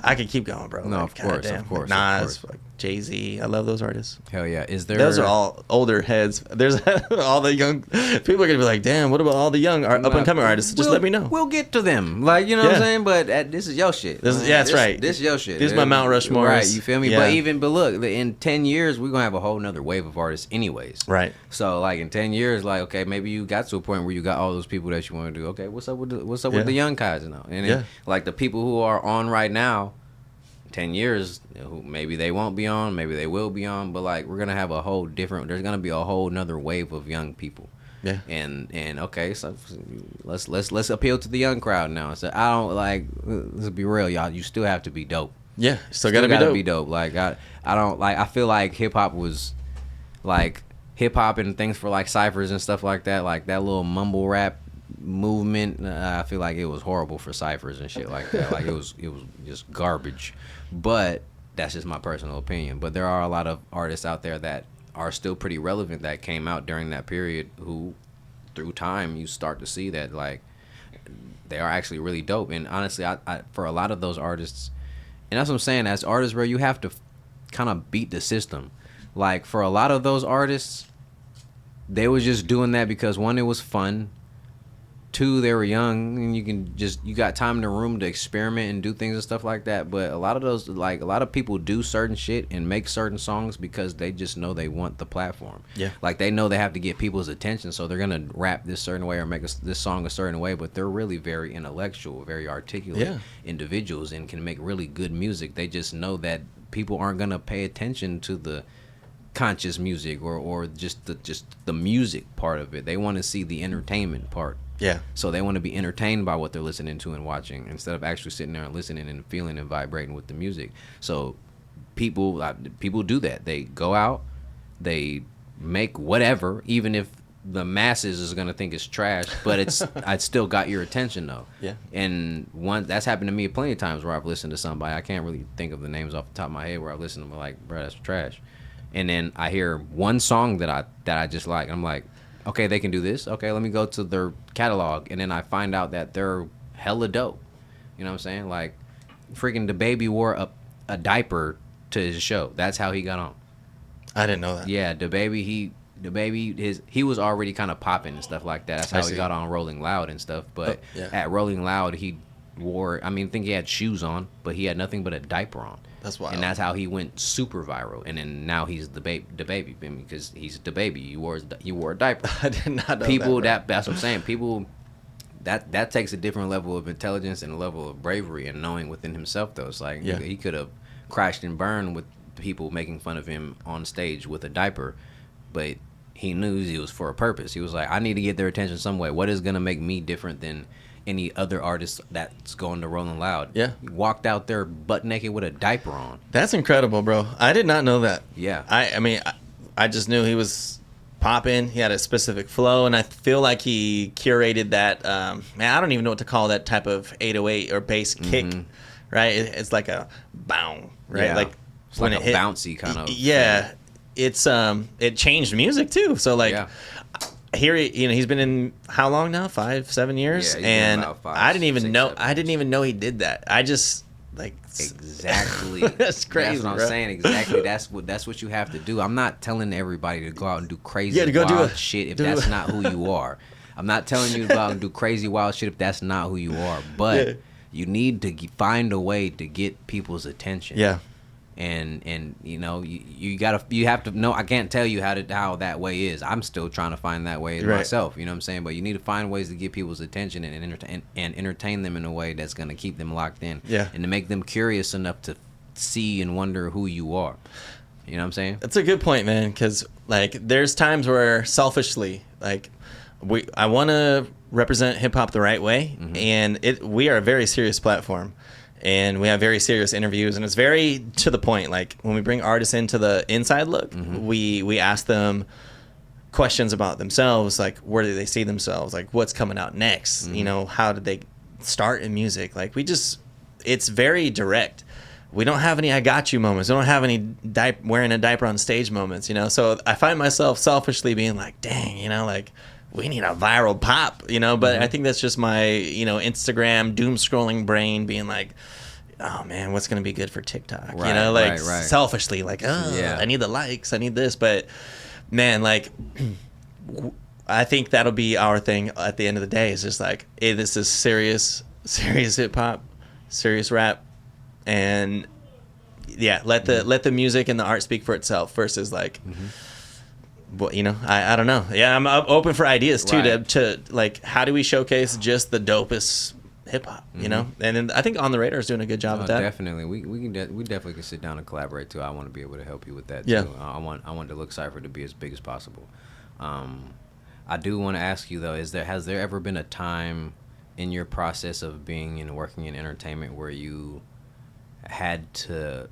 I could keep going, bro. No, like, of course, Nas, like, Jay-Z, I love those artists. Hell yeah, Those are all older heads. There's all the young people are gonna be like, damn, what about all the young up and coming artists? Just let me know. We'll get to them, like, you know what I'm saying. But this is your shit. That's right. This is your shit. This is my Mount Rushmore. Right, you feel me? Yeah. But look, in 10 years we're gonna have a whole nother wave of artists, anyways. Right. So like in 10 years, like, okay, maybe you got to a point where you got all those people that you want to do. Okay, what's up with the young guys now? And then, like the people who are on right now. 10 years, maybe they won't be on, maybe they will be on, but like we're gonna have there's gonna be a whole nother wave of young people. Yeah. And okay, so let's appeal to the young crowd now. So I don't like, let's be real, y'all, you still have to be dope. Yeah, still gotta be dope. Like I don't like, I feel like hip hop was like hip hop and things for like ciphers and stuff like that little mumble rap movement. I feel like it was horrible for ciphers and shit like that. Like it was just garbage. But that's just my personal opinion. But there are a lot of artists out there that are still pretty relevant that came out during that period who, through time, you start to see that like they are actually really dope. And honestly, I for a lot of those artists, and that's what I'm saying, as artists, bro, you have to kind of beat the system. Like for a lot of those artists, they was just doing that because one, it was fun. Two, they were young, and you got time in the room to experiment and do things and stuff like that. But a lot of people do certain shit and make certain songs because they just know they want the platform. Yeah. Like they know they have to get people's attention, so they're gonna rap this certain way or make this song a certain way. But they're really very intellectual, very articulate individuals, and can make really good music. They just know that people aren't gonna pay attention to the conscious music or just the music part of it. They want to see the entertainment part. Yeah. So they want to be entertained by what they're listening to and watching instead of actually sitting there and listening and feeling and vibrating with the music. So people do that. They go out, they make whatever, even if the masses is gonna think it's trash, but I still got your attention though. Yeah. And that's happened to me plenty of times where I've listened to somebody. I can't really think of the names off the top of my head where I've listened to them like, bro, that's trash. And then I hear one song that I just like. I'm like, okay, they can do this. Okay, let me go to their catalog, and then I find out that they're hella dope. You know what I'm saying? Like, freaking DaBaby wore a diaper to his show. That's how he got on. I didn't know that. Yeah, DaBaby, he was already kind of popping and stuff like that. That's how he got on Rolling Loud and stuff. But at Rolling Loud, he wore, I think he had shoes on, but he had nothing but a diaper on. That's wild. And that's how he went super viral. And then now he's DaBaby because he's DaBaby. You wore a diaper. I did not know that's what I'm saying. People that takes a different level of intelligence and a level of bravery and knowing within himself though. It's like he could have crashed and burned with people making fun of him on stage with a diaper, but he knew it was for a purpose. He was like, I need to get their attention some way. What is gonna make me different than any other artist that's going to Rolling Loud? Yeah. He walked out there butt naked with a diaper on. That's incredible, bro. I did not know that. Yeah. I just knew he was popping. He had a specific flow, and I feel like he curated that. Man, I don't even know what to call that type of 808 or bass kick, right? It's like a bow, right? Yeah. Like it's when like a bouncy kind of. Yeah. Thing. It changed music too. So like. Yeah. Here, he's been in how long now? 5-7 years, and I didn't even know he did that. I just like exactly. That's crazy. That's what I'm saying. Exactly. That's what you have to do. I'm not telling everybody to go out and do crazy shit if that's not who you are. I'm not telling you to go out and do crazy wild shit if that's not who you are. But you need to find a way to get people's attention. Yeah. And you have to know. I can't tell you how that way is. I'm still trying to find that way myself. You know what I'm saying? But you need to find ways to get people's attention and entertain them in a way that's going to keep them locked in. Yeah. And to make them curious enough to see and wonder who you are. You know what I'm saying? That's a good point, man. Because like there's times where selfishly, like I want to represent hip hop the right way, and we are a very serious platform, and we have very serious interviews, and it's very to the point. Like when we bring artists into the inside look, we ask them questions about themselves, like where do they see themselves, like what's coming out next, you know, how did they start in music, like it's very direct. We don't have any I got you moments. We don't have any wearing a diaper on stage moments, you know. So I find myself selfishly being like, dang, you know, like we need a viral pop, you know. But I think that's just my, you know, Instagram doom scrolling brain being like, oh man, what's gonna be good for TikTok, you know, like selfishly, like, oh, yeah, I need the likes, I need this. But man, like, I think that'll be our thing at the end of the day. Is just like, hey, this is serious hip hop, serious rap. And yeah, let the music and the art speak for itself versus like, well, you know, I don't know. Yeah, I'm open for ideas too to like, how do we showcase just the dopest hip hop, you know? And then I think On the Radar is doing a good job with that. Definitely, we definitely can sit down and collaborate too. I want to be able to help you with that too. Yeah. I want the Look Cypher to be as big as possible. I do want to ask you though, has there ever been a time in your process of being and working in entertainment where you had to,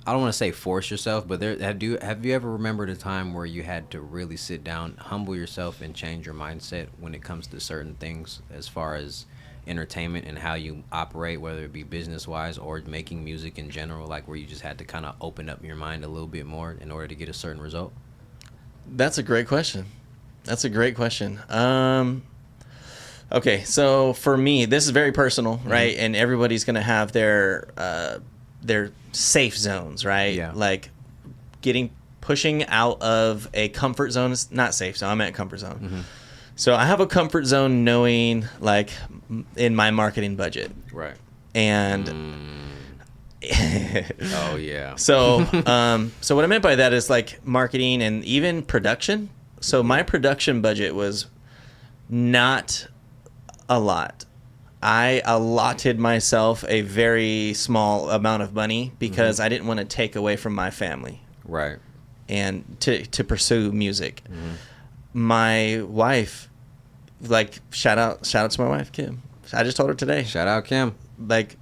I don't want to say force yourself, but have you ever remembered a time where you had to really sit down, humble yourself, and change your mindset when it comes to certain things as far as entertainment and how you operate, whether it be business wise or making music in general, like where you just had to kind of open up your mind a little bit more in order to get a certain result? That's a great question. Okay, so for me, this is very personal, right? And everybody's gonna have their safe zones, right? Yeah. Like pushing out of a comfort zone is not safe zone. I'm at comfort zone. So I have a comfort zone knowing, like, in my marketing budget. Right. And oh yeah. So so what I meant by that is like marketing and even production. So my production budget was not a lot. I allotted myself a very small amount of money because I didn't want to take away from my family. Right. And to pursue music. My wife, like, shout out to my wife, Kim. I just told her today. Shout out, Kim. Like,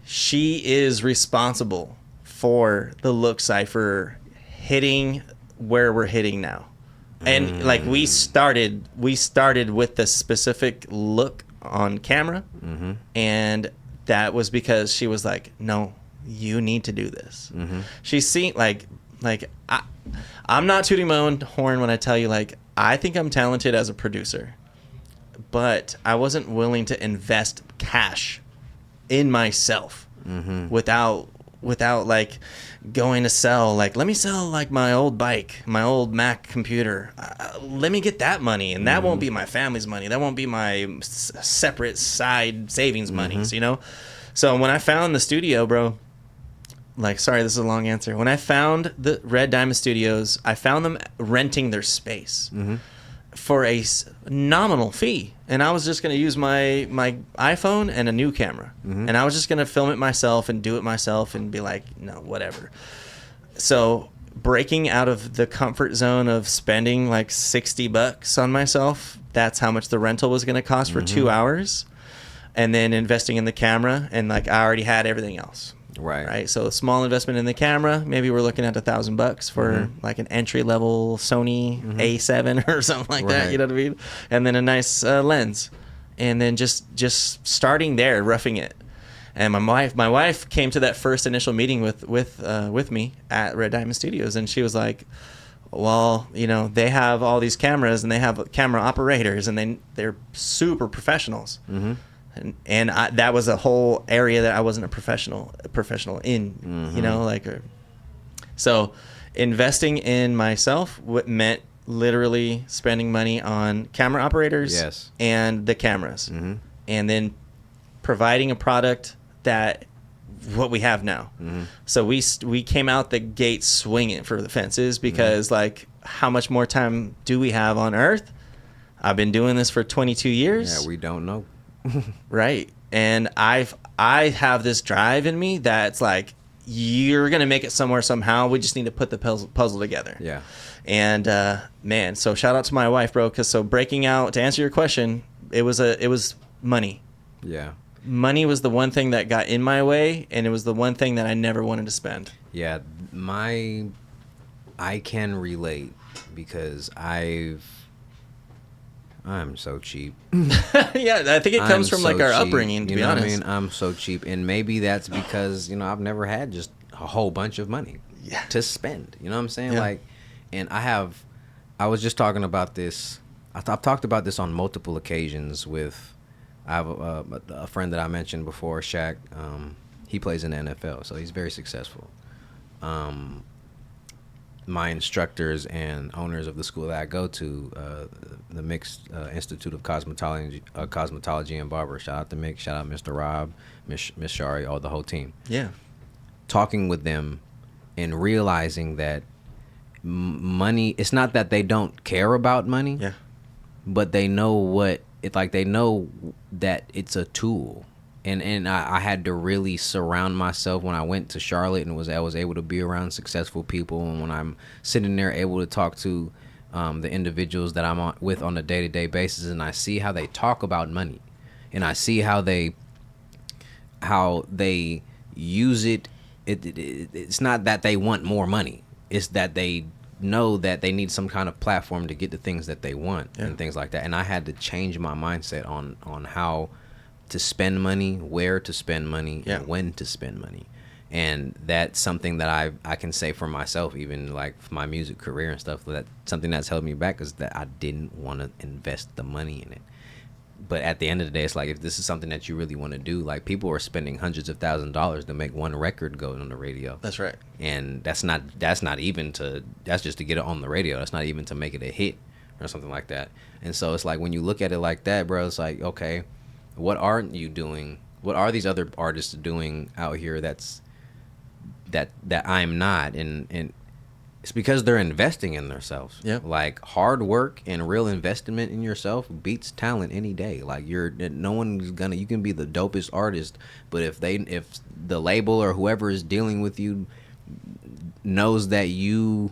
she is responsible for the Look Cypher hitting where we're hitting now. And like we started with the specific look on camera, and that was because she was like, "No, you need to do this." She's seen like I'm not tooting my own horn when I tell you, like, I think I'm talented as a producer, but I wasn't willing to invest cash in myself without like going to sell, like, let me sell like my old bike, my old Mac computer, let me get that money, and that won't be my family's money, that won't be my separate side savings monies, you know. So when I found the studio, bro, like, sorry, this is a long answer. When I found the Red Diamond Studios, I found them renting their space for a nominal fee, and I was just going to use my iPhone and a new camera, and I was just going to film it myself and do it myself and be like, no, whatever. So breaking out of the comfort zone of spending like $60 on myself, that's how much the rental was going to cost for 2 hours, and then investing in the camera, and like I already had everything else. Right. So a small investment in the camera, maybe we're looking at $1,000 for like an entry level Sony A7 or something like that. You know what I mean? And then a nice lens, and then just starting there, roughing it. And my wife came to that first initial meeting with me at Red Diamond Studios, and she was like, well, you know, they have all these cameras and they have camera operators, and they're super professionals. And that was a whole area that I wasn't a professional in, you know, like, so investing in myself meant literally spending money on camera operators and the cameras, and then providing a product that what we have now. So we came out the gate swinging for the fences because like, how much more time do we have on Earth? I've been doing this for 22 years. Yeah, we don't know. Right. And I have this drive in me that's like, you're gonna make it somewhere somehow. We just need to put the puzzle together. Yeah. And man, so shout out to my wife, bro. Because so breaking out, to answer your question, it was money. Yeah. Money was the one thing that got in my way, and it was the one thing that I never wanted to spend. Yeah, I can relate because I'm so cheap. Yeah, I think it comes from like our cheap, upbringing, to you be know honest. What I mean? I'm so cheap, and maybe that's because I've never had just a whole bunch of money to spend. You know what I'm saying? Yeah. Like, and I was just talking about this. I've talked about this on multiple occasions with. I have a friend that I mentioned before, Shaq. He plays in the NFL, so he's very successful. My instructors and owners of the school that I go to, the Mixed Institute of Cosmetology and Barber. Shout out to Mick. Shout out Mr. Rob, Miss Shari, all the whole team. Yeah. Talking with them and realizing that money. It's not that they don't care about money. Yeah. But they know they know that it's a tool. And I had to really surround myself when I went to Charlotte and I was able to be around successful people. And when I'm sitting there able to talk to the individuals that I'm with on a day-to-day basis, and I see how they talk about money, and I see how they use it. It's not that they want more money. It's that they know that they need some kind of platform to get the things that they want and things like that. And I had to change my mindset on how to spend money, where to spend money, and when to spend money. And that's something that I can say for myself, even like for my music career and stuff, that something that's held me back is that I didn't want to invest the money in it. But at the end of the day, it's like, if this is something that you really want to do, like, people are spending hundreds of thousands of dollars to make one record go on the radio. That's right. And that's just to get it on the radio. That's not even to make it a hit or something like that. And so it's like, when you look at it like that, bro, it's like, okay, what aren't you doing? What are these other artists doing out here that I'm not? And it's because they're investing in themselves. Yeah. Like, hard work and real investment in yourself beats talent any day. Like, you can be the dopest artist, but if the label or whoever is dealing with you knows that you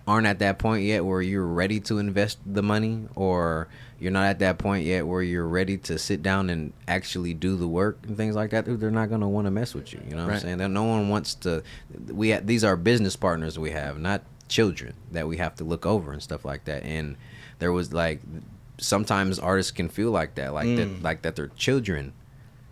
aren't at that point yet where you're ready to invest the money, or you're not at that point yet where you're ready to sit down and actually do the work and things like that, they're not going to want to mess with you. You know what I'm saying? That no one wants to. These are business partners we have, not children that we have to look over and stuff like that. And there was, like, sometimes artists can feel like that, that they're children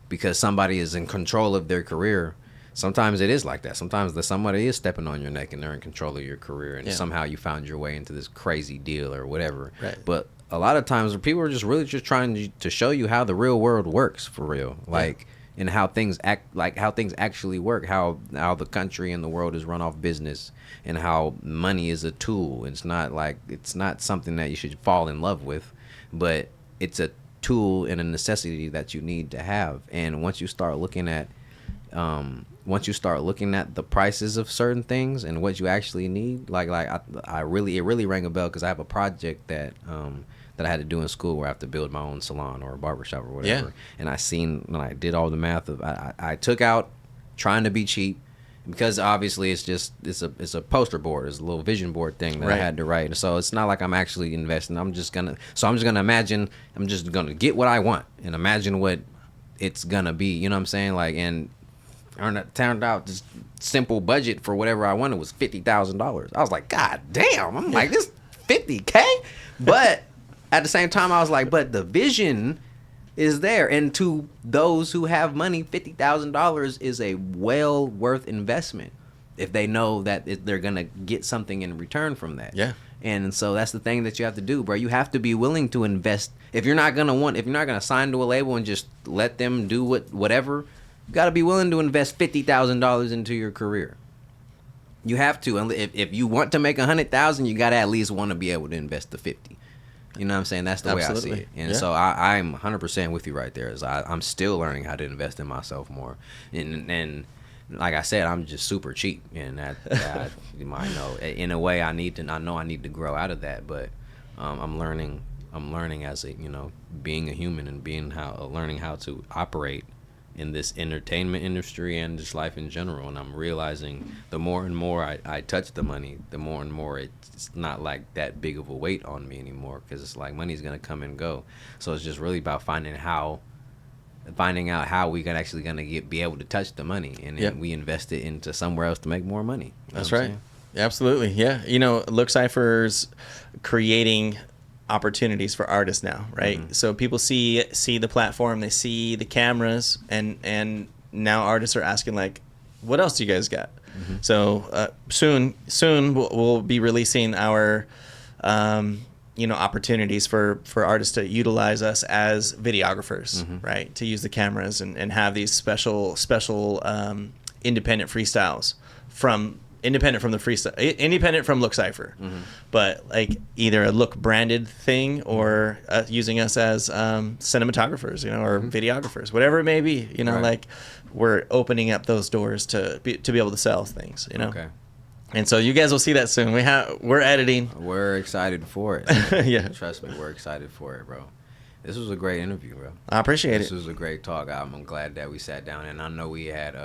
because somebody is in control of their career. Sometimes it is like that. Sometimes somebody is stepping on your neck and they're in control of your career, and somehow you found your way into this crazy deal or whatever. Right. But a lot of times people are just really just trying to show you how the real world works for real, like, and how things actually work, how the country and the world is run off business, and how money is a tool. It's not something that you should fall in love with, but it's a tool and a necessity that you need to have. And once you start looking at the prices of certain things and what you actually need, it really rang a bell because I have a project that I had to do in school where I have to build my own salon or a barbershop or whatever. And I did all the math of I took out trying to be cheap, because obviously it's a poster board, it's a little vision board thing that I had to write. So it's not like I'm actually investing. I'm just gonna get what I want and imagine what it's gonna be. You know what I'm saying? Like, and turned out this simple budget for whatever I wanted was $50,000. I was like, God damn! I'm like, this $50K, but at the same time, I was like, but the vision is there, and to those who have money, $50,000 is a well worth investment if they know that they're gonna get something in return from that. Yeah. And so that's the thing that you have to do, bro. You have to be willing to invest. If you're not gonna sign to a label and just let them do whatever, you got to be willing to invest $50,000 into your career. You have to. And if you want to make $100,000, you got to at least want to be able to invest the 50. You know what I'm saying? That's the way I see it. And so I'm 100% with you right there. I'm still learning how to invest in myself more. And like I said, I'm just super cheap, and that you might know. In a way, I know I need to grow out of that. But I'm learning as being a human and learning how to operate in this entertainment industry and just life in general. And I'm realizing the more and more I touch the money, the more and more it's not like that big of a weight on me anymore, because it's like money's gonna come and go. So it's just really about finding out how we can actually be able to touch the money, and then we invest it into somewhere else to make more money. That's right. Absolutely. Yeah. You know, Look Cypher's creating opportunities for artists now, right? Mm-hmm. So people see the platform, they see the cameras, and now artists are asking, like, what else do you guys got? Mm-hmm. So soon we'll be releasing our opportunities for artists to utilize us as videographers, mm-hmm. right? To use the cameras and have these special independent freestyles independent from Look Cypher, mm-hmm. but like either a Look branded thing or using us as cinematographers, or mm-hmm. videographers, whatever it may be, right. Like we're opening up those doors to be able to sell things, Okay. And so you guys will see that soon. We're editing. We're excited for it. Yeah. Trust me, we're excited for it, bro. This was a great interview, bro. I appreciate it. This was a great talk. I'm glad that we sat down, and I know we had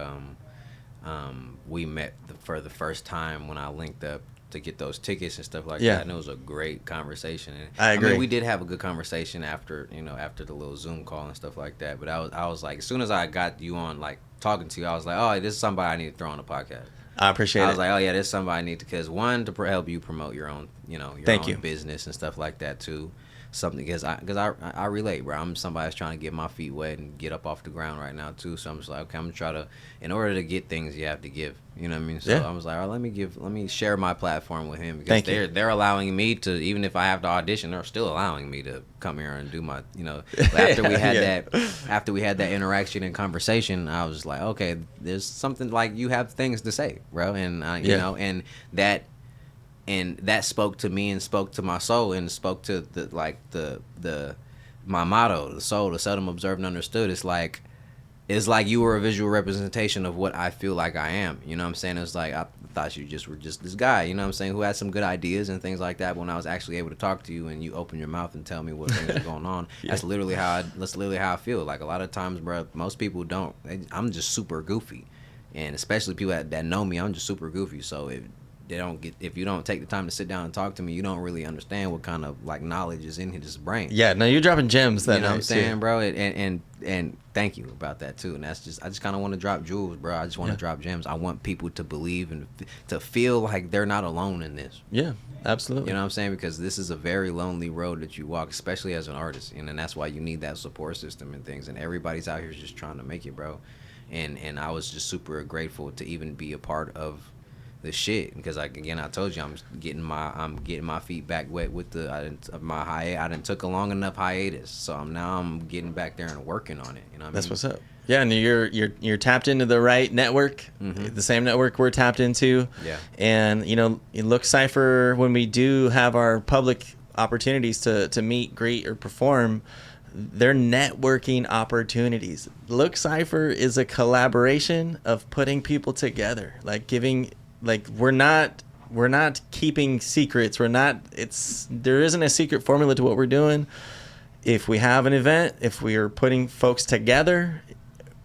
we met for the first time when I linked up to get those tickets and stuff like that, and it was a great conversation. And I agree. I mean, we did have a good conversation after the little Zoom call and stuff like that. But I was like, as soon as I got you on, like, talking to you, I was like, oh, this is somebody I need to throw on the podcast. I appreciate it. I was like, oh yeah, this is somebody I need to, because one, to help you promote your own, your own business and stuff like that too. Something, because I relate, bro. I'm somebody that's trying to get my feet wet and get up off the ground right now too. So I'm just like, okay, I'm gonna try to, in order to get things, you have to give. You know what I mean? So I was like, all right, let me share my platform with him, because they're allowing me to, even if I have to audition, they're still allowing me to come here and do my, after we had after we had that interaction and conversation, I was like, okay, there's something, like, you have things to say, bro, and and that spoke to me and spoke to my soul and spoke to my motto, the soul, the seldom observed and understood. It's like you were a visual representation of what I feel like I am. You know what I'm saying? It's like I thought you were just this guy, you know what I'm saying, who had some good ideas and things like that. But when I was actually able to talk to you and you open your mouth and tell me what things are going on, that's literally how I feel. Like, a lot of times, bro, most people don't. I'm just super goofy, and especially people that know me, I'm just super goofy. So if you don't take the time to sit down and talk to me, you don't really understand what kind of, like, knowledge is in his brain. Yeah, no, you're dropping gems that night, you know what I'm saying, too. Bro? And thank you about that too. And that's just, I just kind of want to drop jewels, bro. I just want to drop gems. I want people to believe and to feel like they're not alone in this. Yeah, absolutely. You know what I'm saying? Because this is a very lonely road that you walk, especially as an artist, and that's why you need that support system and things. And everybody's out here just trying to make it, bro. And I was just super grateful to even be a part of the shit, because, like, again, I told you, I'm getting my feet back wet with I didn't took a long enough hiatus, so I'm getting back there and working on it. You know what That's I mean? What's up. Yeah, and you're tapped into the right network, mm-hmm. the same network we're tapped into. Yeah. And Look Cypher, when we do have our public opportunities to meet, greet, or perform, they're networking opportunities. Look Cypher is a collaboration of putting people together, like giving. Like, we're not keeping secrets. There isn't a secret formula to what we're doing. If we have an event, if we are putting folks together,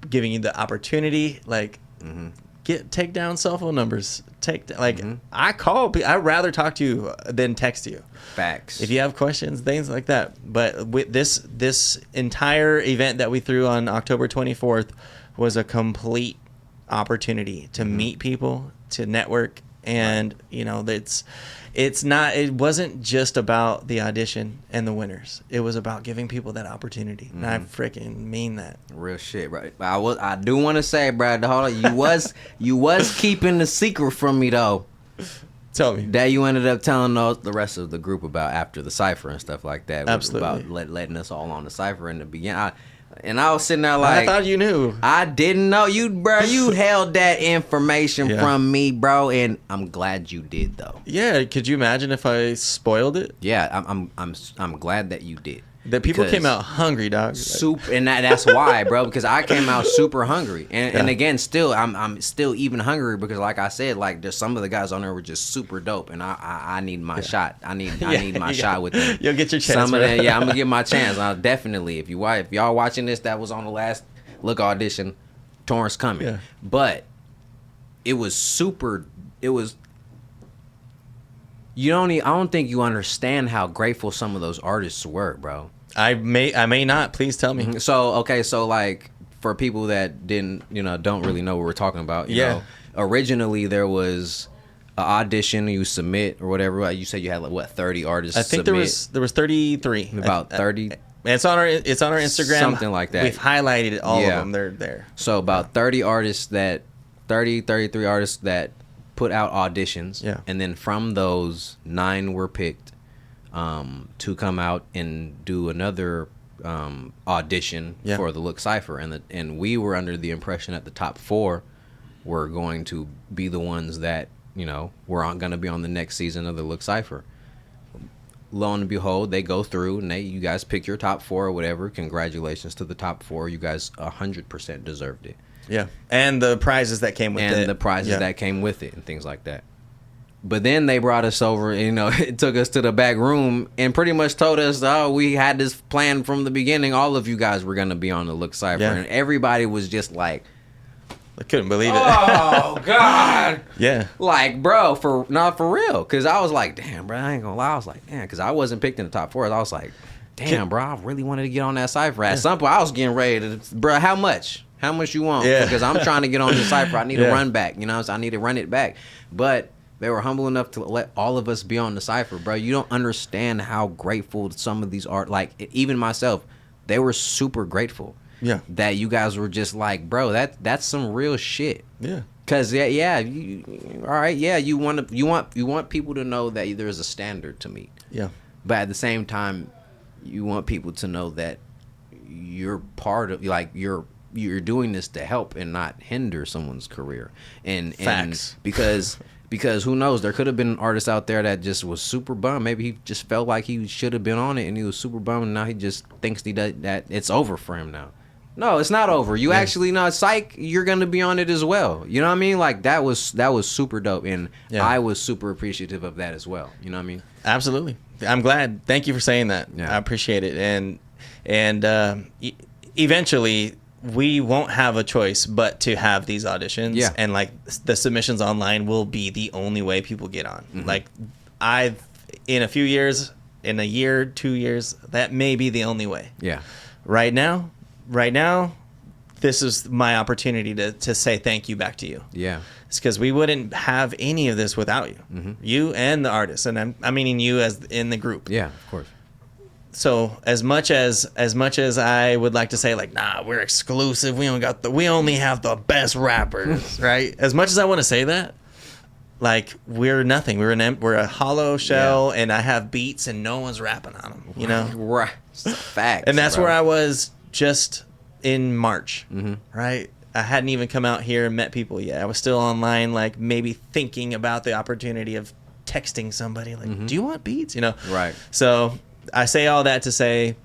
giving you the opportunity, like, mm-hmm. Take down cell phone numbers. Mm-hmm. I'd rather talk to you than text you. Facts. If you have questions, things like that. But with this entire event that we threw on October 24th was a complete opportunity to mm-hmm. meet people, to network, and it wasn't just about the audition and the winners. It was about giving people that opportunity. Mm-hmm. And I freaking mean that. Real shit, right? I do want to say, Brad, hold on, you was keeping the secret from me, though. Tell me. That you ended up telling the rest of the group about after the Cypher and stuff like that. Absolutely. About letting us all on the Cypher in the beginning. And I was sitting there like, I thought you knew. I didn't know you, bro. You held that information from me, bro, and I'm glad you did, though. Yeah, could you imagine if I spoiled it? Yeah, I'm glad that you did. That people came out hungry, dog. Super, and that's why, bro. Because I came out super hungry, and again, still, I'm still even hungry because, like I said, like, there's some of the guys on there were just super dope, and I need my shot. I need my shot with them. You'll get your chance. Some of them, I'm gonna get my chance. I'll definitely. If y'all watching this, that was on the last look, audition, Torrance coming. Yeah. But it was I don't think you understand how grateful some of those artists were, bro. I may not. Please tell me. So like for people that don't really know what we're talking about, you know, originally there was an audition, you submit or whatever. You said you had like what 30 artists. I think submit. there was 33. About 30. It's on our Instagram. Something like that. We've highlighted all of them. They're there. So about 33 artists that put out auditions. Yeah. And then from those, 9 were picked to come out and do another audition for the Look Cypher. And we were under the impression that the top 4 were going to be the ones that, were going to be on the next season of the Look Cypher. Lo and behold, they go through and you guys pick your top 4 or whatever. Congratulations to the top 4. You guys 100% deserved it. Yeah. And the prizes that came with it. And the prizes that came with it and things like that. But then they brought us over, it took us to the back room and pretty much told us, we had this plan from the beginning. All of you guys were going to be on the Look Cypher. Yeah. And everybody was just like, I couldn't believe it. Oh, God. Yeah. Like, bro, for real. Because I was like, damn, bro, I ain't going to lie. I was like, damn, because I wasn't picked in the top 4. I was like, damn, bro, I really wanted to get on that Cypher. At some point, I was getting ready to, bro, how much? How much you want? Yeah. Because I'm trying to get on the Cypher. I need to run back. So I need to run it back. But they were humble enough to let all of us be on the Cypher, bro. You don't understand how grateful some of these are. Like, even myself, they were super grateful. Yeah. That you guys were just like, bro, that's some real shit. Yeah. Cause all right, yeah, you want people to know that there's a standard to meet. Yeah. But at the same time, you want people to know that you're part of, like, you're doing this to help and not hinder someone's career. And Facts. Because who knows, there could have been an artist out there that just was super bummed. Maybe he just felt like he should have been on it and he was super bummed, and now he just thinks that it's over for him now. No, it's not over. You actually know, psych, you're gonna be on it as well. You know what I mean? Like that was super dope, and I was super appreciative of that as well. You know what I mean? Absolutely. I'm glad. Thank you for saying that. Yeah. I appreciate it. And eventually we won't have a choice but to have these auditions. Yeah. And like the submissions online will be the only way people get on. Mm-hmm. Like in a few years, in a year, 2 years, that may be the only way. Yeah. Right now, this is my opportunity to say thank you back to you. Yeah. It's because we wouldn't have any of this without you. Mm-hmm. You and the artist, and I'm meaning you as in the group. Yeah, of course. So as much as I would like to say, like, nah, we're exclusive. We only have the best rappers, right? As much as I want to say that, like, we're nothing. We're a hollow shell, and I have beats, and no one's rapping on them. You know, right? Facts. And that's bro. where I was just in March, Mm-hmm. right? I hadn't even come out here and met people yet. I was still online, like maybe thinking about the opportunity of texting somebody, like, Mm-hmm. do you want beats? You know, Right. So I say all that to say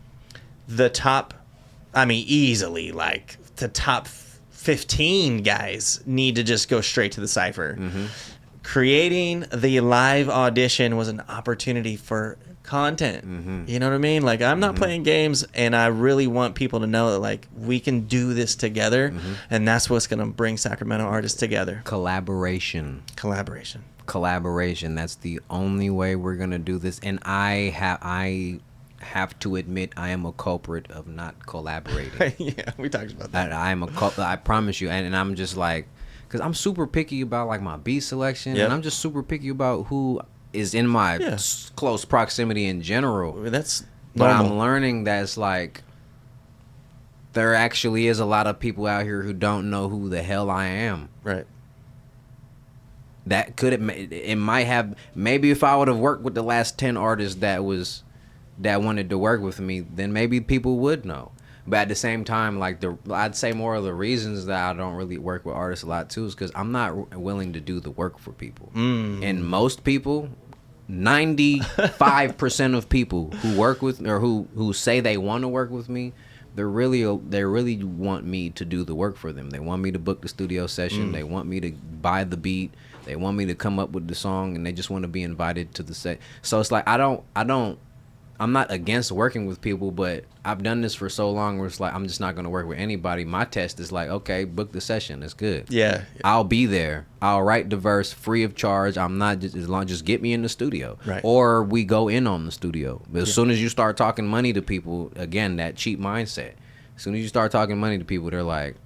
the top, easily, like the top 15 guys need to just go straight to the Cypher. Mm-hmm. Creating the live audition was an opportunity for content. Mm-hmm. You know what I mean? Like, I'm not playing games, and I really want people to know that, like, we can do this together, and that's what's going to bring Sacramento artists together. Collaboration. That's the only way we're gonna do this. And I have to admit, I am a culprit of not collaborating. Yeah, we talked about that. I promise you, and I'm just like, because I'm super picky about like my beat selection, and I'm just super picky about who is in my close proximity in general. That's But normal. I'm learning that it's like there actually is a lot of people out here who don't know who the hell I am. Right. That it might have, maybe if I would have worked with the last 10 artists that wanted to work with me, then maybe people would know. But at the same time, like I'd say more of the reasons that I don't really work with artists a lot too is because I'm not willing to do the work for people. And most people, 95% of people who work with or who say they want to work with me, they really want me to do the work for them. They want me to book the studio session. They want me to buy the beat. They want me to come up with the song, and they just want to be invited to the set. So it's like I don't I'm not against working with people, but I've done this for so long where it's like I'm just not going to work with anybody. My test is like, okay, book the session. It's good. Yeah. I'll be there. I'll write the verse free of charge. I'm not just get me in the studio. Right. Or we go in on the studio. But as soon as you start talking money to people, again, that cheap mindset. As soon as you start talking money to people, they're like,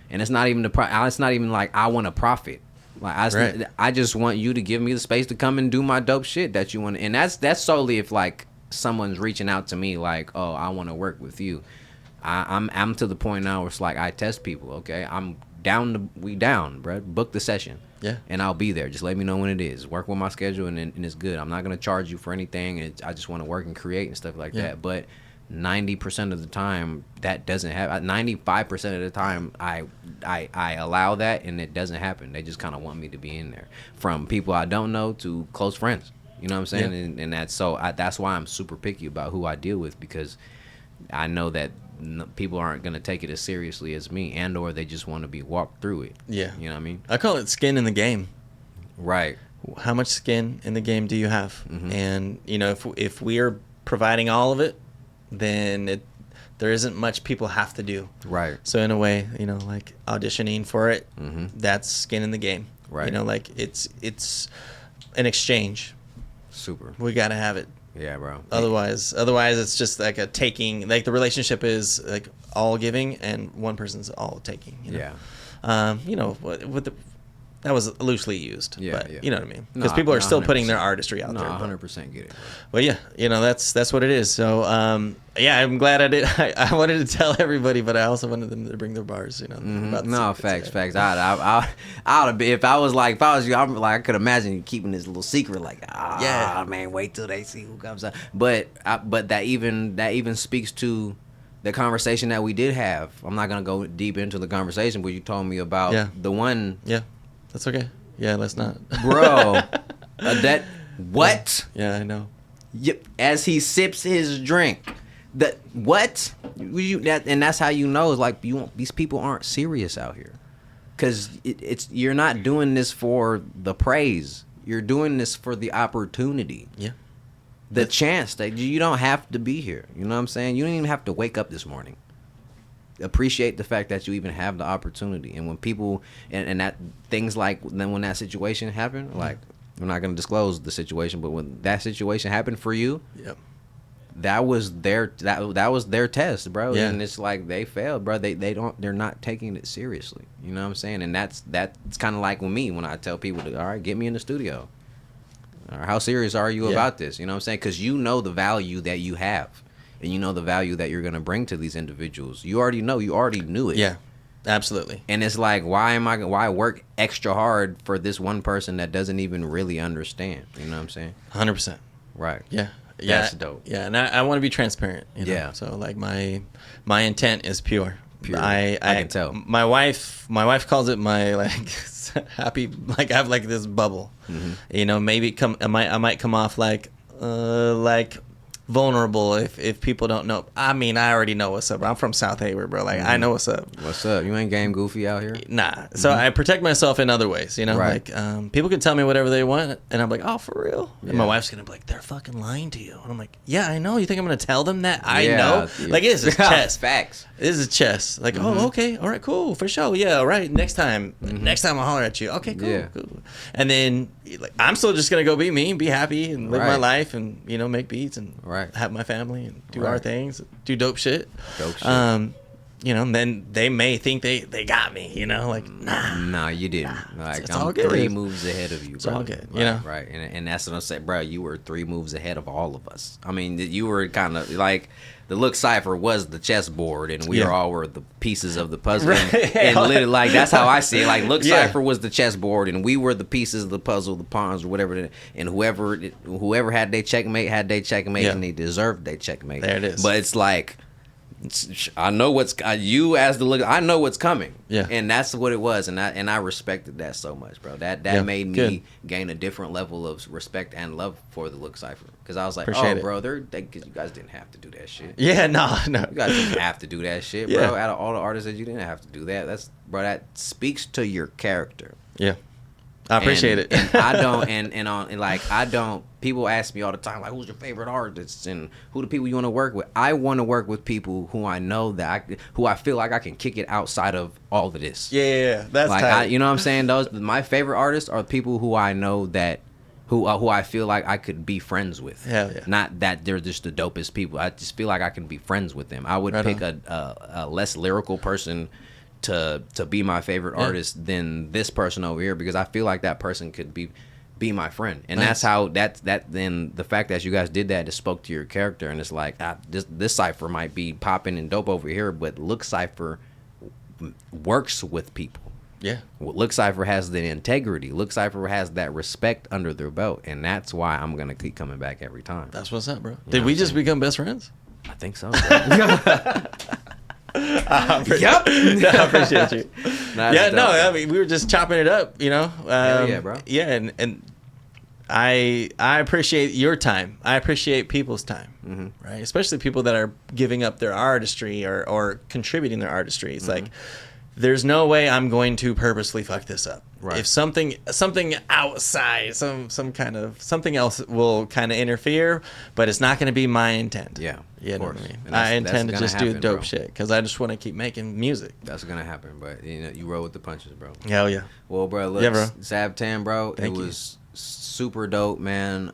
and it's not even it's not even like I want to profit. Like I just want you to give me the space to come and do my dope shit that you want. And that's solely if like someone's reaching out to me like, oh, I want to work with you. I'm to the point now where it's like I test people. Okay, I'm down. We down, bro. Book the session. Yeah. And I'll be there. Just let me know when it is. Work with my schedule and it's good. I'm not gonna charge you for anything. I just want to work and create and stuff like that. But 90% of the time that doesn't happen. 95% of the time I allow that and it doesn't happen. They just kind of want me to be in there, from people I don't know to close friends. You know what I'm saying? And that's that's why I'm super picky about who I deal with, because I know that people aren't gonna take it as seriously as me, and or they just want to be walked through it. Yeah. You know what I mean? I call it skin in the game. Right. How much skin in the game do you have? Mm-hmm. And if we are providing all of it, then there isn't much people have to do. Right. So in a way, like auditioning for it, Mm-hmm. that's skin in the game. Right. Like it's an exchange. Super. We got to have it. Yeah, bro. Otherwise it's just like a taking. Like the relationship is like all giving and one person's all taking. Yeah. With the, that was loosely used. Yeah, but yeah. You know what I mean? Because people are still putting their artistry out there. 100% get it, bro. Well, yeah, that's what it is. So, I'm glad I did. I wanted to tell everybody, but I also wanted them to bring their bars. Mm-hmm. About No, facts. I'd have been, if I was you, I'm like, I could imagine you keeping this little secret, like, man, wait till they see who comes out. But that even speaks to the conversation that we did have. I'm not gonna go deep into the conversation, but you told me about the one. Yeah, that's okay. Yeah, let's not, bro. That what? Yeah, I know. Yep. As he sips his drink, that what? And that's how you know. It's like these people aren't serious out here, because you're not doing this for the praise. You're doing this for the opportunity. Yeah. The chance that you don't have to be here. You know what I'm saying? You don't even have to wake up this morning. Appreciate the fact that you even have the opportunity. And when people and that things like then when that situation happened, like I'm not gonna disclose the situation, but when that situation happened for you, that was their test, bro. Yeah. And it's like they failed, bro. They're not taking it seriously. You know what I'm saying? And that's kind of like with me when I tell people, all right, get me in the studio. Or how serious are you about this? You know what I'm saying? Because you know the value that you have, and you know the value that you're gonna bring to these individuals. You already knew it. Yeah, absolutely. And it's like, why work extra hard for this one person that doesn't even really understand? You know what I'm saying? 100%. Right. Yeah. That's dope. Yeah, and I want to be transparent. Yeah. So like my intent is pure. I can tell. My wife calls it my like happy, like I have like this bubble. Mm-hmm. Maybe I might come off like vulnerable if people don't know. I mean, I already know what's up. I'm from South Hayward, bro. Like I know what's up. What's up? You ain't game goofy out here? Nah. So I protect myself in other ways, Right. Like people can tell me whatever they want, and I'm like, oh, for real? And my wife's gonna be like, they're fucking lying to you, and I'm like, yeah, I know. You think I'm gonna tell them that? I know. Like this is chess. Facts. This is chess. Like, oh, okay, all right, cool, for sure. Yeah, all right. Next time I'll holler at you. Okay, cool, cool. And then like I'm still just gonna go be me, be happy, and live my life, and make beats and have my family and do our things, do dope shit. And then they may think they got me, like, nah, you didn't. Like, it's I'm all good. 3 moves ahead of you, bro. It's all good, Right. And that's what I'm saying, bro. You were 3 moves ahead of all of us. I mean, you were kind of like the Look Cypher was the chessboard, and we all were the pieces of the puzzle. And literally, like, that's how I see it. Like, Look Cypher was the chessboard, and we were the pieces of the puzzle, the pawns or whatever. And whoever had their checkmate, and they deserved their checkmate. There it is. But it's like, I know what's you as the look. I know what's coming. Yeah, and that's what it was, and I respected that so much, bro. That made me gain a different level of respect and love for the Look Cypher, because I was like, bro, you guys didn't have to do that shit. Yeah, no, you guys didn't have to do that shit, bro. Out of all the artists that you didn't have to do that, that speaks to your character. Yeah, I appreciate it. And I don't, and like, I don't, people ask me all the time, like, who's your favorite artist and who the people you want to work with? I want to work with people who I know who I feel like I can kick it outside of all of this. Yeah. That's like, tight. you know what I'm saying? My favorite artists are people who I know that, who I feel like I could be friends with. Hell yeah. Not that they're just the dopest people. I just feel like I can be friends with them. I would pick a less lyrical person to be my favorite artist than this person over here, because I feel like that person could be my friend. And that's how then the fact that you guys did that just spoke to your character, and it's like, this Cypher might be popping and dope over here, but Look Cypher works with people. Yeah. Look Cypher has the integrity. Look Cypher has that respect under their belt, and that's why I'm gonna keep coming back every time. That's what's up, bro. Did we just become best friends? I think so. Yep. I appreciate you. I mean, we were just chopping it up, you know. Yeah, bro. Yeah, and I appreciate your time. I appreciate people's time, right? Especially people that are giving up their artistry or contributing their artistry. It's like, there's no way I'm going to purposely fuck this up. Right. If something outside, something else will kind of interfere, but it's not going to be my intent. Yeah, you know what I mean. I intend to just do dope shit because I just want to keep making music. That's gonna happen, but you know, you roll with the punches, bro. Hell yeah. Well, bro, look, SavTen, bro, it was super dope, man.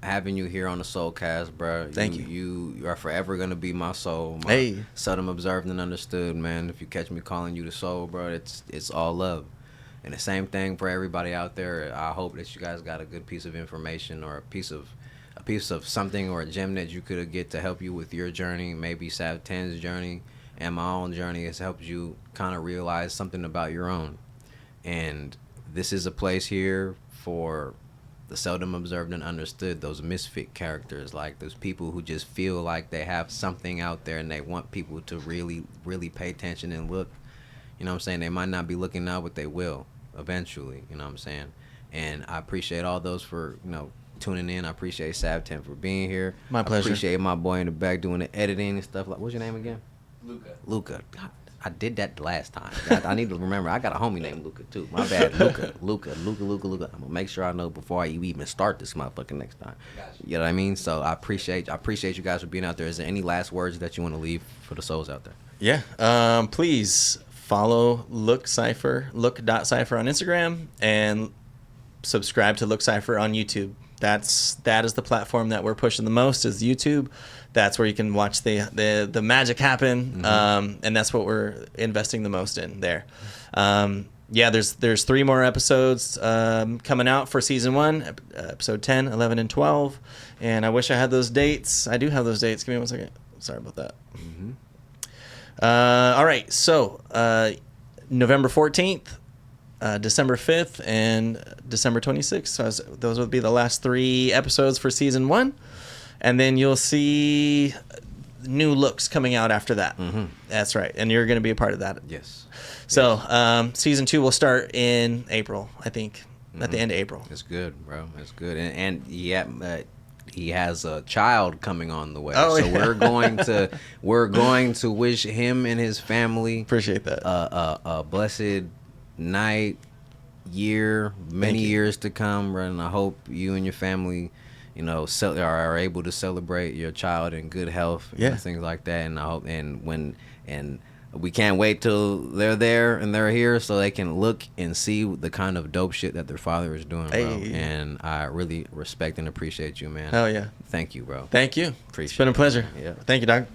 Having you here on the SOUCast, bro. Thank you. You are forever gonna be my soul. Seldom observed and understood, man. If you catch me calling you the soul, bro, it's all love. And the same thing for everybody out there. I hope that you guys got a good piece of information or a piece of something or a gem that you could get to help you with your journey. Maybe SavTen's journey and my own journey has helped you kind of realize something about your own. And this is a place here for the seldom observed and understood, those misfit characters, like those people who just feel like they have something out there and they want people to really, really pay attention and look. You know what I'm saying? They might not be looking now, but they will eventually. You know what I'm saying? And I appreciate all those for, you know, tuning in. I appreciate SavTen for being here. My pleasure. I appreciate my boy in the back doing the editing and stuff. Like, what's your name again? Luca. God, I did that last time. I need to remember. I got a homie named Luca too. My bad. Luca. I'm gonna make sure I know before I even start this motherfucker next time. You know what I mean? So I appreciate you guys for being out there. Is there any last words that you want to leave for the souls out there? Yeah. Please follow look.cypher on Instagram and subscribe to Look Cypher on YouTube. That is the platform that we're pushing the most, is YouTube. That's where you can watch the magic happen, and that's what we're investing the most in there. There's 3 more episodes coming out for season 1, episode 10, 11, and 12. And I wish I had those dates. I do have those dates. Give me 1 second. Sorry about that. All right, so November 14th, December 5th, and December 26th. So those would be the last 3 episodes for season 1. And then you'll see new looks coming out after that. That's right. And you're going to be a part of that. Yes. So season 2 will start in April, I think, at the end of April. It's good, bro. It's good. And yeah, he has a child coming on the way. We're going to wish him and his family appreciate that a blessed night, year, many years to come, bro. And I hope you and your family, you know, are able to celebrate your child in good health and things like that. And I hope and we can't wait till they're there and they're here so they can look and see the kind of dope shit that their father is doing, bro. And I really respect and appreciate you, man. Hell yeah. Thank you, bro. Thank you. Appreciate it. It's been a pleasure. Yeah. Thank you, dog.